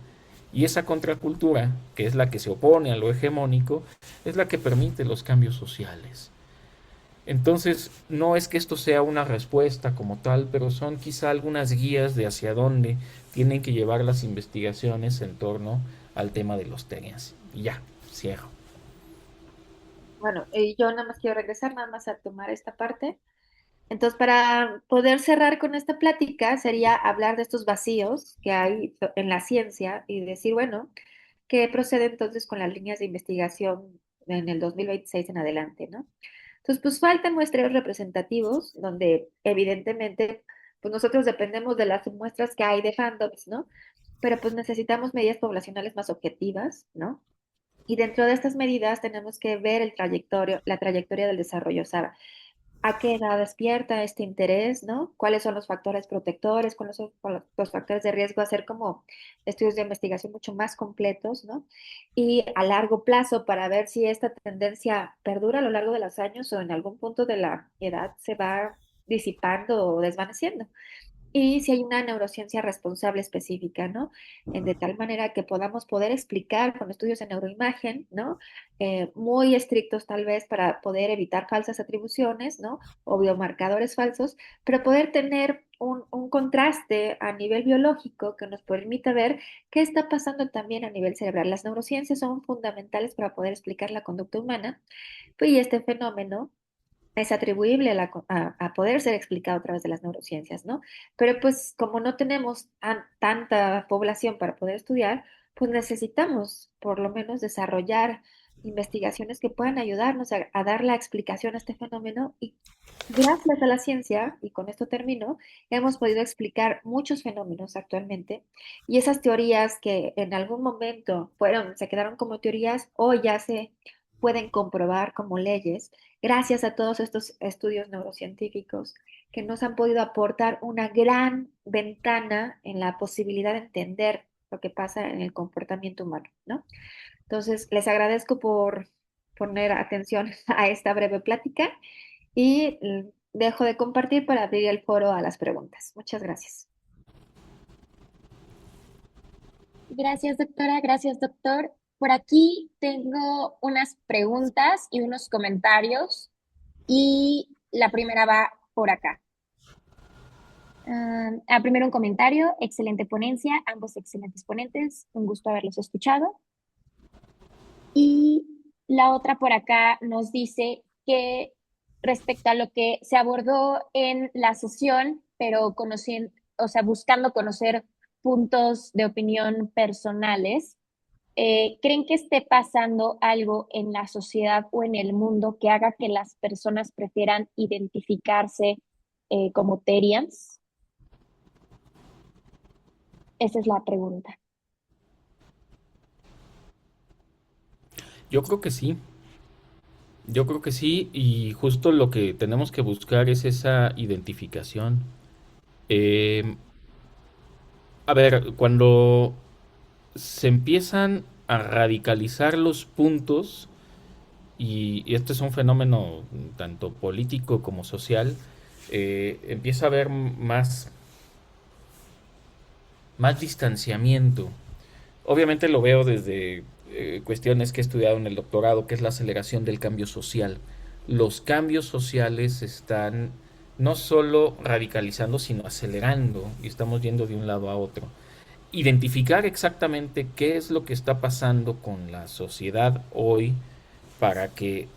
Y esa contracultura, que es la que se opone a lo hegemónico, es la que permite los cambios sociales. Entonces, no es que esto sea una respuesta como tal, pero son quizá algunas guías de hacia dónde tienen que llevar las investigaciones en torno al tema de los TENEAS. Y ya, cierro. Bueno, yo nada más quiero regresar nada más a tomar esta parte. Entonces, para poder cerrar con esta plática, sería hablar de estos vacíos que hay en la ciencia y decir, bueno, ¿qué procede entonces con las líneas de investigación en el 2026 en adelante, ¿no? Entonces, pues faltan muestreos representativos donde evidentemente, pues nosotros dependemos de las muestras que hay de fandoms, ¿no? Pero pues necesitamos medidas poblacionales más objetivas, ¿no? Y dentro de estas medidas tenemos que ver la trayectoria del desarrollo. O sea, a qué edad despierta este interés, ¿no? ¿Cuáles son los factores protectores? ¿Cuáles son los factores de riesgo? Hacer como estudios de investigación mucho más completos, ¿no? Y a largo plazo para ver si esta tendencia perdura a lo largo de los años o en algún punto de la edad se va disipando o desvaneciendo y si hay una neurociencia responsable específica, ¿no? De tal manera que podamos poder explicar con estudios de neuroimagen, ¿no? Muy estrictos tal vez para poder evitar falsas atribuciones, ¿no? O biomarcadores falsos, pero poder tener un contraste a nivel biológico que nos permita ver qué está pasando también a nivel cerebral. Las neurociencias son fundamentales para poder explicar la conducta humana, pues, y este fenómeno es atribuible a poder ser explicado a través de las neurociencias, ¿no? Pero pues como no tenemos tanta población para poder estudiar, pues necesitamos por lo menos desarrollar investigaciones que puedan ayudarnos a dar la explicación a este fenómeno y gracias a la ciencia, y con esto termino, hemos podido explicar muchos fenómenos actualmente y esas teorías que en algún momento se quedaron como teorías, hoy ya se pueden comprobar como leyes gracias a todos estos estudios neurocientíficos que nos han podido aportar una gran ventana en la posibilidad de entender lo que pasa en el comportamiento humano, ¿no? Entonces, les agradezco por poner atención a esta breve plática y dejo de compartir para abrir el foro a las preguntas. Muchas gracias. Gracias, doctora. Gracias, doctor. Por aquí tengo unas preguntas y unos comentarios y la primera va por acá. Primero un comentario, excelente ponencia, ambos excelentes ponentes, un gusto haberlos escuchado. Y la otra por acá nos dice que respecto a lo que se abordó en la sesión, pero conociendo, o sea, buscando conocer puntos de opinión personales, ¿creen que esté pasando algo en la sociedad o en el mundo que haga que las personas prefieran identificarse como Terians? Esa es la pregunta. Yo creo que sí, yo creo que sí, y justo lo que tenemos que buscar es esa identificación. Eh, a ver, cuando se empiezan a radicalizar los puntos, y este es un fenómeno tanto político como social, empieza a haber más más distanciamiento. Obviamente lo veo desde cuestiones que he estudiado en el doctorado, que es la aceleración del cambio social. Los cambios sociales están no solo radicalizando, sino acelerando y estamos yendo de un lado a otro. Identificar exactamente qué es lo que está pasando con la sociedad hoy para que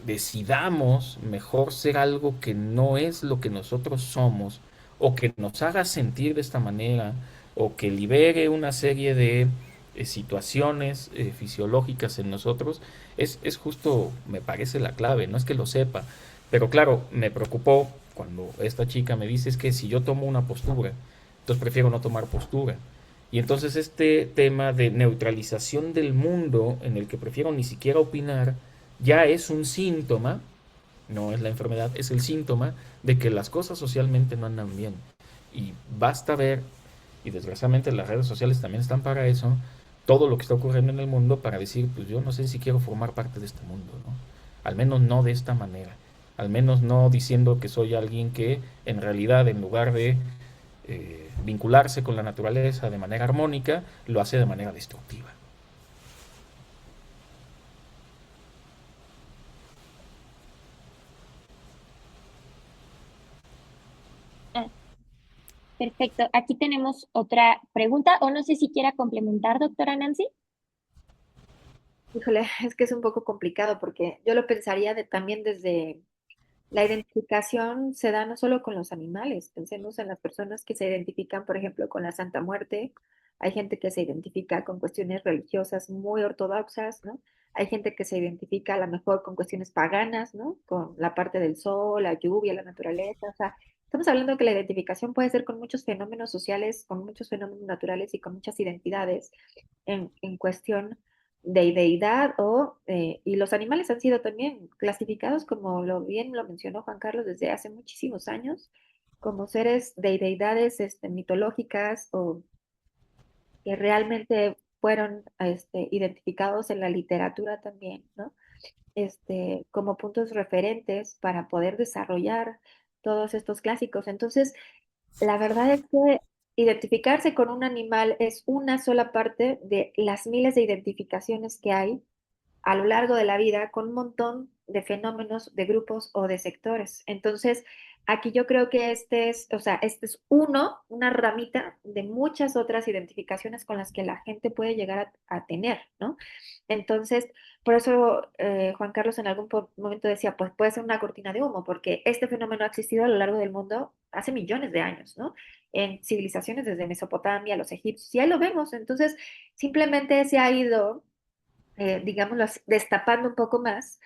decidamos mejor ser algo que no es lo que nosotros somos o que nos haga sentir de esta manera o que libere una serie de situaciones fisiológicas en nosotros, es justo, me parece la clave, no es que lo sepa, pero claro, me preocupó cuando esta chica me dice es que si yo tomo una postura, entonces prefiero no tomar postura. Y entonces este tema de neutralización del mundo en el que prefiero ni siquiera opinar, ya es un síntoma, no es la enfermedad, es el síntoma de que las cosas socialmente no andan bien. Y basta ver, y desgraciadamente las redes sociales también están para eso, todo lo que está ocurriendo en el mundo para decir, pues yo no sé si quiero formar parte de este mundo, ¿no? Al menos no de esta manera. Al menos no diciendo que soy alguien que en realidad en lugar de vincularse con la naturaleza de manera armónica, lo hace de manera destructiva. Ah, perfecto. Aquí tenemos otra pregunta, o no sé si quiera complementar, doctora Nancy. Híjole, es que es un poco complicado porque yo lo pensaría también desde la identificación se da no solo con los animales, pensemos en las personas que se identifican, por ejemplo, con la Santa Muerte. Hay gente que se identifica con cuestiones religiosas muy ortodoxas, ¿no? Hay gente que se identifica a lo mejor con cuestiones paganas, ¿no? Con la parte del sol, la lluvia, la naturaleza. O sea, estamos hablando que la identificación puede ser con muchos fenómenos sociales, con muchos fenómenos naturales y con muchas identidades en cuestión de deidad y los animales han sido también clasificados como bien lo mencionó Juan Carlos desde hace muchísimos años, como seres de deidades mitológicas o que realmente fueron identificados en la literatura también, ¿no? Como puntos referentes para poder desarrollar todos estos clásicos. Entonces, la verdad es que identificarse con un animal es una sola parte de las miles de identificaciones que hay a lo largo de la vida con un montón de fenómenos, de grupos o de sectores. Entonces, aquí yo creo que o sea, este es una ramita de muchas otras identificaciones con las que la gente puede llegar a tener, ¿no? Entonces, por eso Juan Carlos en algún momento decía, pues puede ser una cortina de humo, porque este fenómeno ha existido a lo largo del mundo hace millones de años, ¿no? En civilizaciones desde Mesopotamia, los egipcios, y ahí lo vemos. Entonces, simplemente se ha ido digámoslo así, destapando un poco más,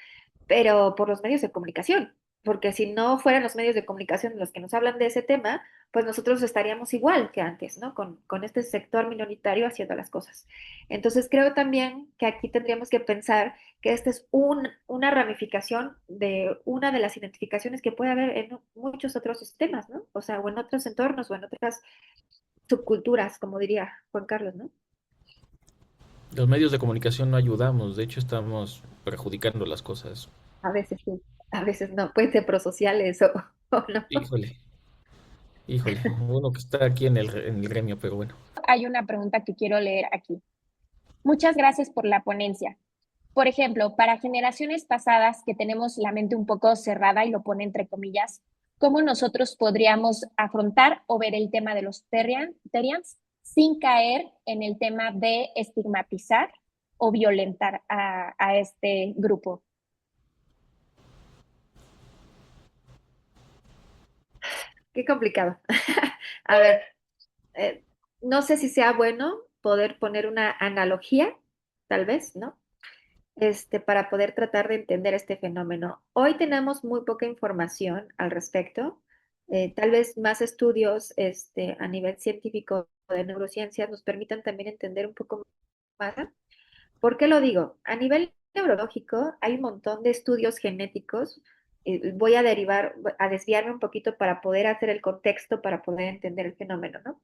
pero por los medios de comunicación, porque si no fueran los medios de comunicación los que nos hablan de ese tema, pues nosotros estaríamos igual que antes, ¿no? Con este sector minoritario haciendo las cosas. Entonces creo también que aquí tendríamos que pensar que esta es una ramificación de una de las identificaciones que puede haber en muchos otros sistemas, ¿no? O sea, o en otros entornos o en otras subculturas, como diría Juan Carlos, ¿no? Los medios de comunicación no ayudamos, de hecho estamos perjudicando las cosas. A veces sí, a veces no, pueden ser prosociales o no. Híjole, híjole, uno que está aquí en el gremio, pero bueno. Hay una pregunta que quiero leer aquí. Muchas gracias por la ponencia. Por ejemplo, para generaciones pasadas que tenemos la mente un poco cerrada, y lo pone entre comillas, ¿cómo nosotros podríamos afrontar o ver el tema de los Terians sin caer en el tema de estigmatizar o violentar a este grupo? Qué complicado. A ver, eh, no sé si sea bueno poder poner una analogía, tal vez, ¿no? Para poder tratar de entender este fenómeno. Hoy tenemos muy poca información al respecto. Tal vez más estudios a nivel científico de neurociencias nos permitan también entender un poco más. ¿Por qué lo digo? A nivel neurológico hay un montón de estudios genéticos. Voy a a desviarme un poquito para poder hacer el contexto, para poder entender el fenómeno, ¿no?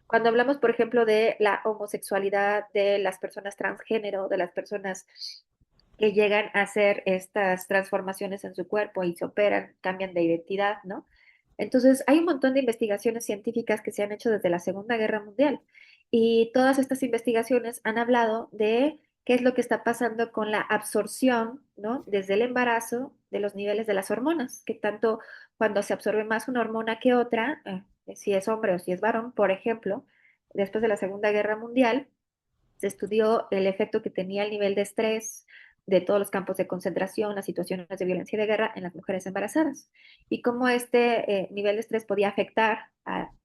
Cuando hablamos, por ejemplo, de la homosexualidad, de las personas transgénero, de las personas que llegan a hacer estas transformaciones en su cuerpo y se operan, cambian de identidad, ¿no? Entonces, hay un montón de investigaciones científicas que se han hecho desde la Segunda Guerra Mundial y todas estas investigaciones han hablado de qué es lo que está pasando con la absorción, ¿no? Desde el embarazo de los niveles de las hormonas, que tanto cuando se absorbe más una hormona que otra, si es hombre o si es varón, por ejemplo, después de la Segunda Guerra Mundial, se estudió el efecto que tenía el nivel de estrés de todos los campos de concentración, las situaciones de violencia y de guerra en las mujeres embarazadas y cómo este nivel de estrés podía afectar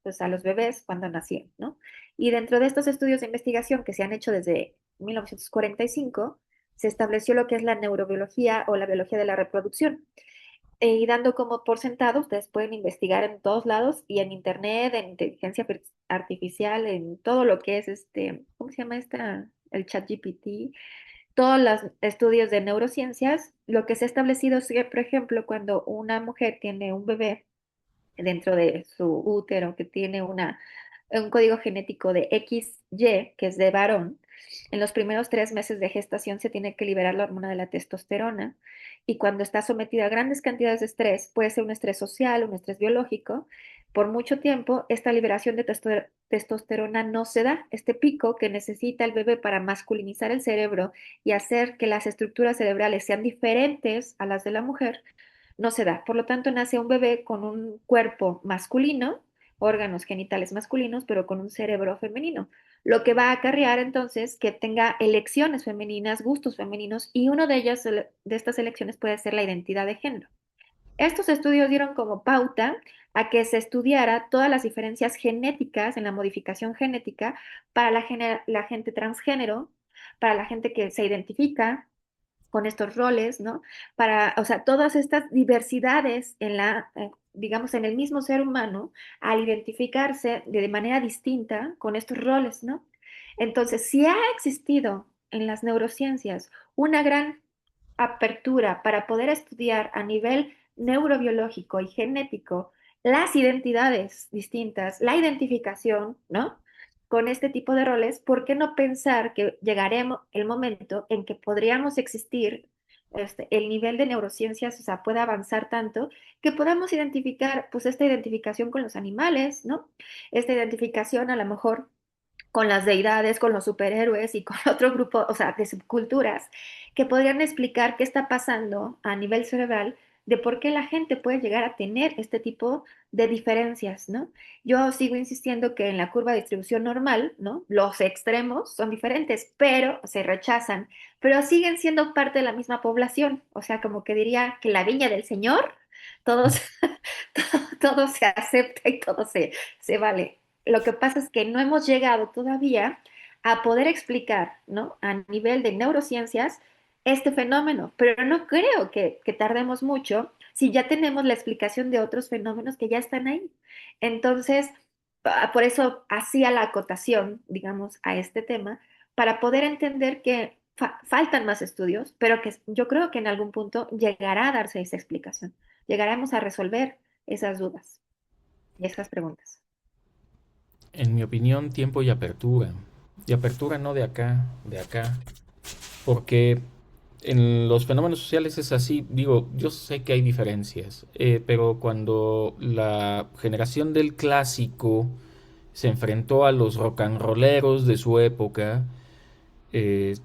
pues, a los bebés cuando nacían, ¿no? Y dentro de estos estudios de investigación que se han hecho desde 1945, se estableció lo que es la neurobiología o la biología de la reproducción. Y dando como por sentado, ustedes pueden investigar en todos lados y en internet, en inteligencia artificial, en todo lo que es ¿cómo se llama esta? El chat GPT, todos los estudios de neurociencias, lo que se ha establecido es que, por ejemplo, cuando una mujer tiene un bebé dentro de su útero que tiene un código genético de XY, que es de varón, en los primeros 3 meses de gestación se tiene que liberar la hormona de la testosterona y cuando está sometida a grandes cantidades de estrés, puede ser un estrés social, un estrés biológico, por mucho tiempo esta liberación de testosterona no se da, este pico que necesita el bebé para masculinizar el cerebro y hacer que las estructuras cerebrales sean diferentes a las de la mujer, no se da. Por lo tanto, nace un bebé con un cuerpo masculino, órganos genitales masculinos, pero con un cerebro femenino, lo que va a acarrear entonces que tenga elecciones femeninas, gustos femeninos, y uno de ellos, de estas elecciones, puede ser la identidad de género. Estos estudios dieron como pauta a que se estudiara todas las diferencias genéticas en la modificación genética para la gente transgénero, para la gente que se identifica con estos roles, ¿no? Para, o sea, todas estas diversidades en digamos, en el mismo ser humano, al identificarse de manera distinta con estos roles, ¿no? Entonces, si ha existido en las neurociencias una gran apertura para poder estudiar a nivel neurobiológico y genético las identidades distintas, la identificación, ¿no? Con este tipo de roles, ¿por qué no pensar que llegaremos el momento en que podríamos existir, el nivel de neurociencias, o sea, pueda avanzar tanto que podamos identificar, pues, esta identificación con los animales, ¿no? Esta identificación a lo mejor con las deidades, con los superhéroes y con otro grupo, o sea, de subculturas, que podrían explicar qué está pasando a nivel cerebral de por qué la gente puede llegar a tener este tipo de diferencias, ¿no? Yo sigo insistiendo que en la curva de distribución normal, ¿no? Los extremos son diferentes, pero se rechazan, pero siguen siendo parte de la misma población, o sea, como que diría que la viña del Señor, todos, todo se acepta y todo se vale. Lo que pasa es que no hemos llegado todavía a poder explicar, ¿no? A nivel de neurociencias este fenómeno, pero no creo que tardemos mucho si ya tenemos la explicación de otros fenómenos que ya están ahí. Entonces, por eso hacía la acotación, digamos, a este tema, para poder entender que faltan más estudios, pero que yo creo que en algún punto llegará a darse esa explicación. Llegaremos a resolver esas dudas y esas preguntas. En mi opinión, tiempo y apertura. Y apertura no de acá, porque en los fenómenos sociales es así, digo, yo sé que hay diferencias, pero cuando la generación del clásico se enfrentó a los rock and rolleros de su época, eh,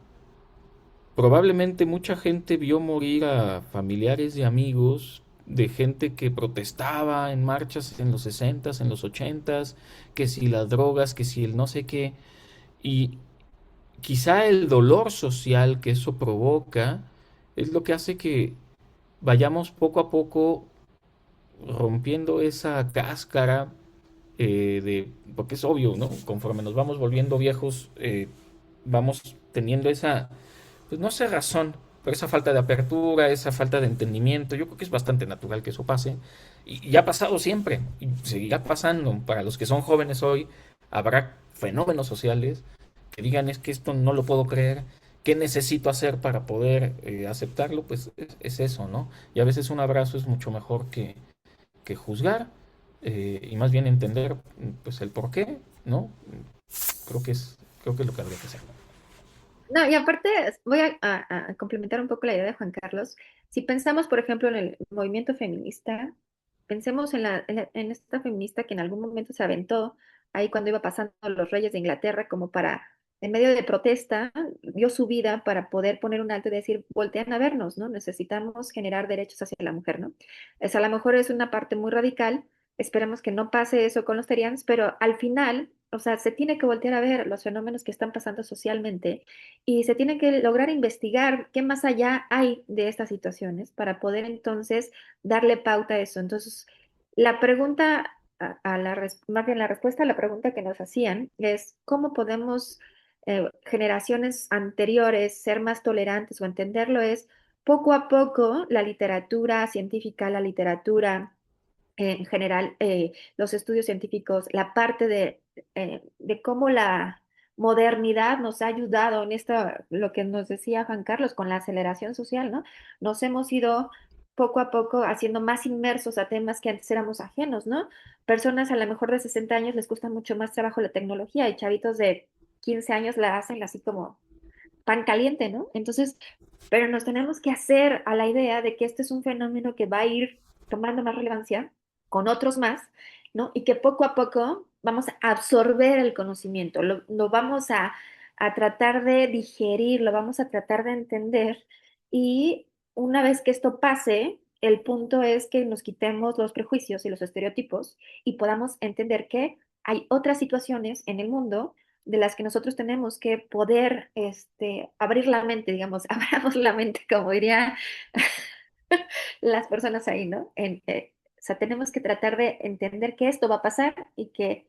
probablemente mucha gente vio morir a familiares y amigos de gente que protestaba en marchas en los 60s, en los 80s, que si las drogas, que si el no sé qué, y quizá el dolor social que eso provoca es lo que hace que vayamos poco a poco rompiendo esa cáscara porque es obvio, ¿no? Conforme nos vamos volviendo viejos, vamos teniendo esa, pues no sé razón, pero esa falta de apertura, esa falta de entendimiento, yo creo que es bastante natural que eso pase. Y ha pasado siempre, y seguirá pasando. Para los que son jóvenes hoy, habrá fenómenos sociales que digan es que esto no lo puedo creer, ¿qué necesito hacer para poder aceptarlo? Pues es eso, ¿no? Y a veces un abrazo es mucho mejor que juzgar y más bien entender pues el por qué, ¿no? Creo que es lo que habría que hacer. No, y aparte voy a complementar un poco la idea de Juan Carlos. Si pensamos, por ejemplo, en el movimiento feminista, pensemos en esta feminista que en algún momento se aventó ahí cuando iba pasando los reyes de Inglaterra como para, en medio de protesta, dio su vida para poder poner un alto y decir, voltean a vernos, ¿no? Necesitamos generar derechos hacia la mujer, ¿no? A lo mejor es una parte muy radical, esperemos que no pase eso con los terians, pero al final, o sea, se tiene que voltear a ver los fenómenos que están pasando socialmente y se tiene que lograr investigar qué más allá hay de estas situaciones para poder entonces darle pauta a eso. Entonces, la pregunta, más bien la respuesta a la pregunta que nos hacían es, ¿cómo podemos generaciones anteriores ser más tolerantes o entenderlo? Es poco a poco la literatura científica, la literatura en general, los estudios científicos, la parte de cómo la modernidad nos ha ayudado en esta, lo que nos decía Juan Carlos, con la aceleración social, ¿no? Nos hemos ido poco a poco haciendo más inmersos a temas que antes éramos ajenos, ¿no? Personas a lo mejor de 60 años les cuesta mucho más trabajo la tecnología y chavitos de 15 años la hacen así como pan caliente, ¿no? Entonces, pero nos tenemos que hacer a la idea de que este es un fenómeno que va a ir tomando más relevancia con otros más, ¿no? Y que poco a poco vamos a absorber el conocimiento, lo vamos a tratar de digerir, lo vamos a tratar de entender y una vez que esto pase, el punto es que nos quitemos los prejuicios y los estereotipos y podamos entender que hay otras situaciones en el mundo de las que nosotros tenemos que poder abrir la mente, digamos, abramos la mente, como dirían las personas ahí, ¿no? O sea, tenemos que tratar de entender que esto va a pasar y que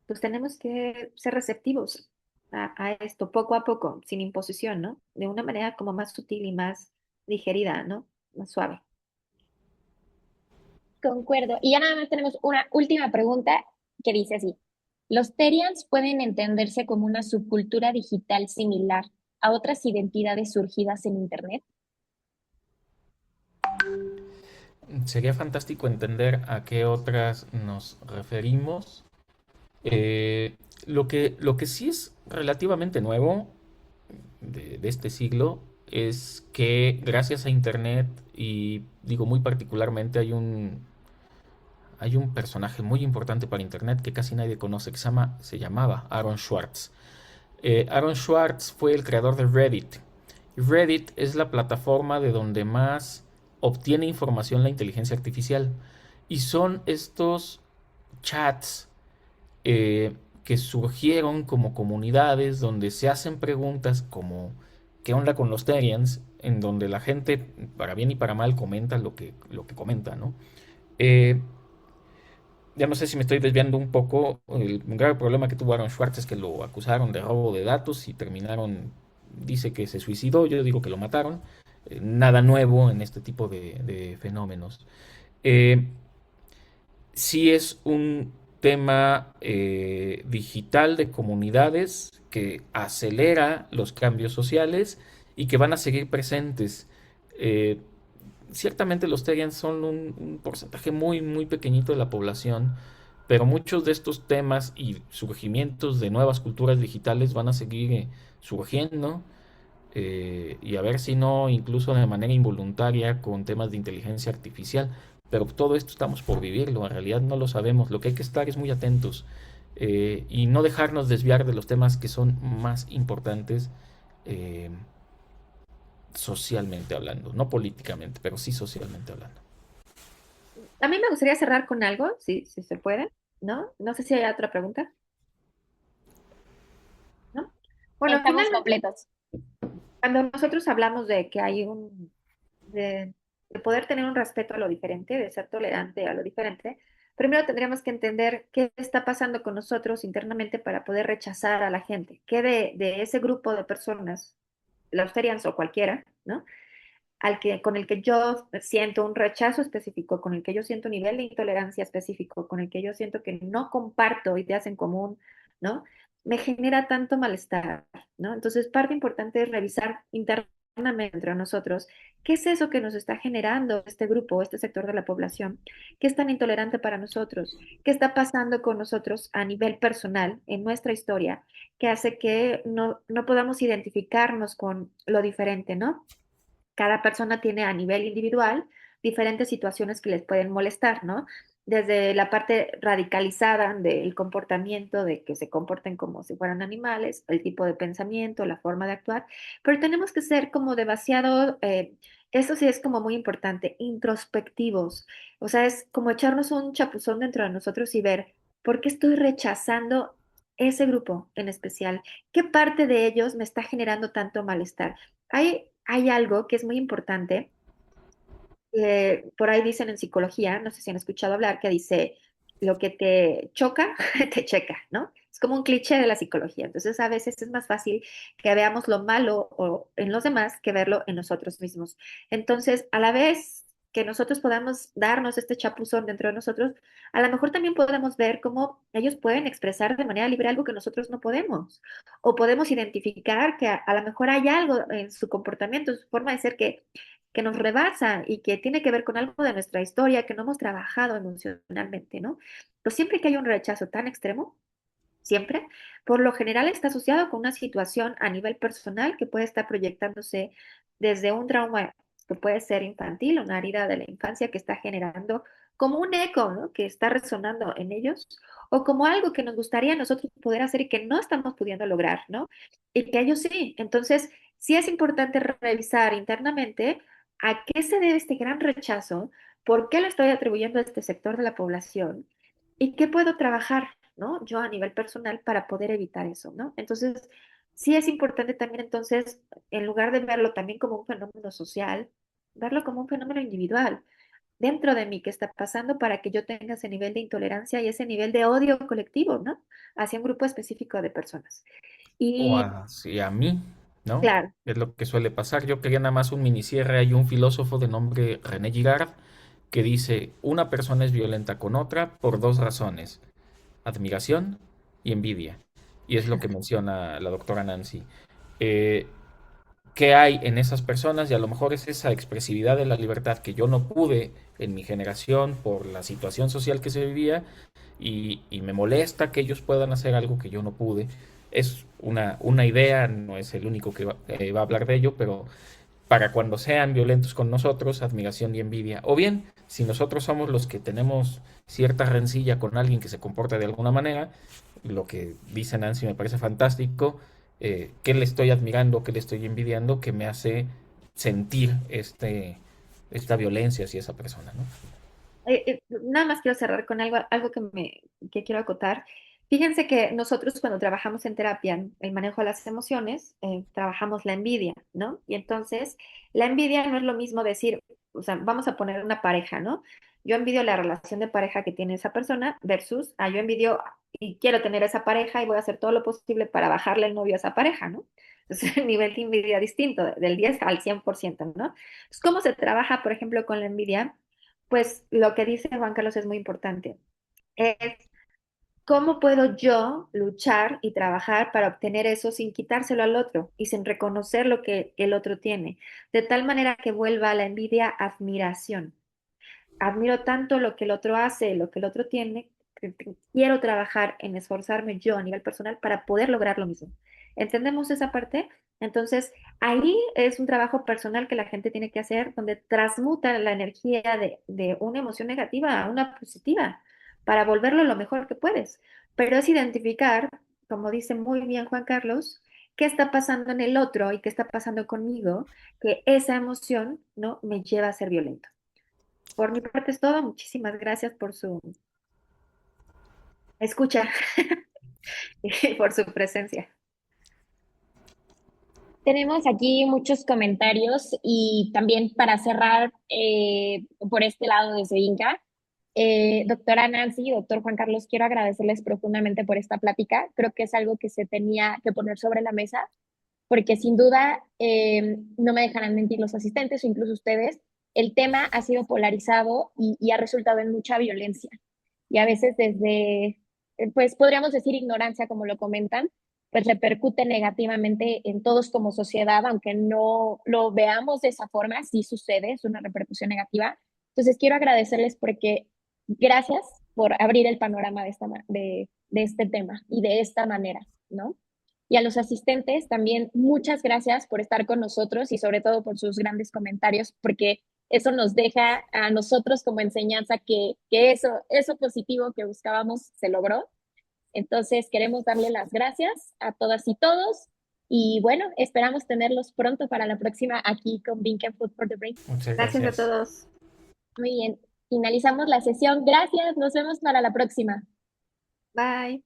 pues tenemos que ser receptivos a esto poco a poco, sin imposición, ¿no? De una manera como más sutil y más digerida, ¿no? Más suave. Concuerdo. Y ya nada más tenemos una última pregunta que dice así. ¿Los Terians pueden entenderse como una subcultura digital similar a otras identidades surgidas en Internet? Sería fantástico entender a qué otras nos referimos. Eh, lo que sí es relativamente nuevo de este siglo es que gracias a Internet, y digo muy particularmente, hay un personaje muy importante para Internet que casi nadie conoce, que se llamaba Aaron Swartz. Aaron Swartz fue el creador de Reddit. Y Reddit es la plataforma de donde más obtiene información la inteligencia artificial. Y son estos chats que surgieron como comunidades donde se hacen preguntas como ¿qué onda con los Terians? En donde la gente, para bien y para mal, comenta lo que comenta, ¿no? Eh, ya no sé si me estoy desviando un poco. El grave problema que tuvo Aaron Schwartz es que lo acusaron de robo de datos y terminaron, dice que se suicidó, yo digo que lo mataron. Nada nuevo en este tipo de fenómenos. Eh, sí es un tema digital de comunidades que acelera los cambios sociales y que van a seguir presentes. Eh, Ciertamente los Terians son un porcentaje muy, muy pequeñito de la población, pero muchos de estos temas y surgimientos de nuevas culturas digitales van a seguir surgiendo, y a ver si no, incluso de manera involuntaria, con temas de inteligencia artificial. Pero todo esto estamos por vivirlo, en realidad no lo sabemos. Lo que hay que estar es muy atentos, y no dejarnos desviar de los temas que son más importantes, eh, socialmente hablando, no políticamente, pero sí socialmente hablando. A mí me gustaría cerrar con algo, si se puede, ¿no? No sé si hay otra pregunta, ¿no? Bueno, Estamos finalmente, completos. cuando nosotros hablamos de que hay de poder tener un respeto a lo diferente, de ser tolerante a lo diferente, primero tendríamos que entender qué está pasando con nosotros internamente para poder rechazar a la gente, qué de ese grupo de personas, los Terians o cualquiera, ¿no? Con el que yo siento un rechazo específico, con el que yo siento un nivel de intolerancia específico, con el que yo siento que no comparto ideas en común, ¿no? Me genera tanto malestar, ¿no? Entonces, parte importante es revisar internamente entre nosotros qué es eso que nos está generando este grupo, este sector de la población, qué es tan intolerante para nosotros, qué está pasando con nosotros a nivel personal en nuestra historia, que hace que no podamos identificarnos con lo diferente, ¿no? Cada persona tiene a nivel individual diferentes situaciones que les pueden molestar, ¿no? Desde la parte radicalizada del comportamiento, de que se comporten como si fueran animales, el tipo de pensamiento, la forma de actuar, pero tenemos que ser como demasiado, eso sí es como muy importante, introspectivos. O sea, es como echarnos un chapuzón dentro de nosotros y ver por qué estoy rechazando ese grupo en especial, qué parte de ellos me está generando tanto malestar. Hay algo que es muy importante, por ahí dicen en psicología, no sé si han escuchado hablar, que dice, lo que te choca, te checa, ¿no? Es como un cliché de la psicología. Entonces, a veces es más fácil que veamos lo malo en los demás que verlo en nosotros mismos. Entonces, a la vez que nosotros podamos darnos este chapuzón dentro de nosotros, a lo mejor también podemos ver cómo ellos pueden expresar de manera libre algo que nosotros no podemos. O podemos identificar que a lo mejor hay algo en su comportamiento, en su forma de ser que nos rebasa y que tiene que ver con algo de nuestra historia que no hemos trabajado emocionalmente, ¿no? Pero siempre que hay un rechazo tan extremo, siempre, por lo general está asociado con una situación a nivel personal que puede estar proyectándose desde un trauma que puede ser infantil, una herida de la infancia que está generando como un eco, ¿no? Que está resonando en ellos, o como algo que nos gustaría nosotros poder hacer y que no estamos pudiendo lograr, ¿no? Y que ellos sí. Entonces, sí es importante revisar internamente a qué se debe este gran rechazo, por qué lo estoy atribuyendo a este sector de la población y qué puedo trabajar, ¿no? Yo a nivel personal para poder evitar eso, ¿no? Entonces, sí es importante también entonces, en lugar de verlo también como un fenómeno social, verlo como un fenómeno individual. Dentro de mí, ¿qué está pasando para que yo tenga ese nivel de intolerancia y ese nivel de odio colectivo, ¿no? Hacia un grupo específico de personas. O Y hacia mí, ¿no? claro, Es lo que suele pasar. Yo quería nada más un minicierre. Hay un filósofo de nombre René Girard que dice, una persona es violenta con otra por dos razones, admiración y envidia. Y es lo que menciona la doctora Nancy. Eh, ¿Qué hay en esas personas? Y a lo mejor es esa expresividad de la libertad que yo no pude en mi generación por la situación social que se vivía y me molesta que ellos puedan hacer algo que yo no pude. Es una idea, no es el único que va a hablar de ello, pero para cuando sean violentos con nosotros, admiración y envidia. O bien, si nosotros somos los que tenemos cierta rencilla con alguien que se comporta de alguna manera, lo que dice Nancy me parece fantástico, qué le estoy admirando, qué le estoy envidiando, que me hace sentir esta violencia hacia esa persona, ¿no? nada más quiero cerrar con algo que quiero acotar. Fíjense que nosotros cuando trabajamos en terapia, en el manejo de las emociones, trabajamos la envidia, ¿no? Y entonces, la envidia no es lo mismo decir, o sea, vamos a poner una pareja, ¿no? Yo envidio la relación de pareja que tiene esa persona versus, yo envidio y quiero tener esa pareja y voy a hacer todo lo posible para bajarle el novio a esa pareja, ¿no? Entonces, el nivel de envidia distinto, del 10 al 100%, ¿no? Entonces, ¿cómo se trabaja, por ejemplo, con la envidia? Pues lo que dice Juan Carlos es muy importante. Es cómo puedo yo luchar y trabajar para obtener eso sin quitárselo al otro y sin reconocer lo que el otro tiene, de tal manera que vuelva la envidia admiración. Admiro tanto lo que el otro hace, lo que el otro tiene, que quiero trabajar en esforzarme yo a nivel personal para poder lograr lo mismo. ¿Entendemos esa parte? Entonces, ahí es un trabajo personal que la gente tiene que hacer, donde transmuta la energía de una emoción negativa a una positiva, para volverlo lo mejor que puedes. Pero es identificar, como dice muy bien Juan Carlos, qué está pasando en el otro y qué está pasando conmigo, que esa emoción no me lleva a ser violento. Por mi parte es todo. Muchísimas gracias por su escucha y por su presencia. Tenemos aquí muchos comentarios y también para cerrar por este lado de Inca, doctora Nancy, doctor Juan Carlos, quiero agradecerles profundamente por esta plática. Creo que es algo que se tenía que poner sobre la mesa porque sin duda no me dejarán mentir los asistentes o incluso ustedes. El tema ha sido polarizado y ha resultado en mucha violencia y a veces desde, pues podríamos decir ignorancia, como lo comentan, pues repercute negativamente en todos como sociedad, aunque no lo veamos de esa forma, sí sucede, es una repercusión negativa. Entonces quiero agradecerles porque gracias por abrir el panorama de este tema y de esta manera, ¿no? Y a los asistentes también muchas gracias por estar con nosotros y sobre todo por sus grandes comentarios, porque eso nos deja a nosotros como enseñanza que eso positivo que buscábamos se logró. Entonces, queremos darle las gracias a todas y todos. Y bueno, esperamos tenerlos pronto para la próxima aquí con Bink and Food for the Brain. Muchas Gracias a gracias. todos. Muy bien, finalizamos la sesión. Gracias, nos vemos para la próxima. Bye.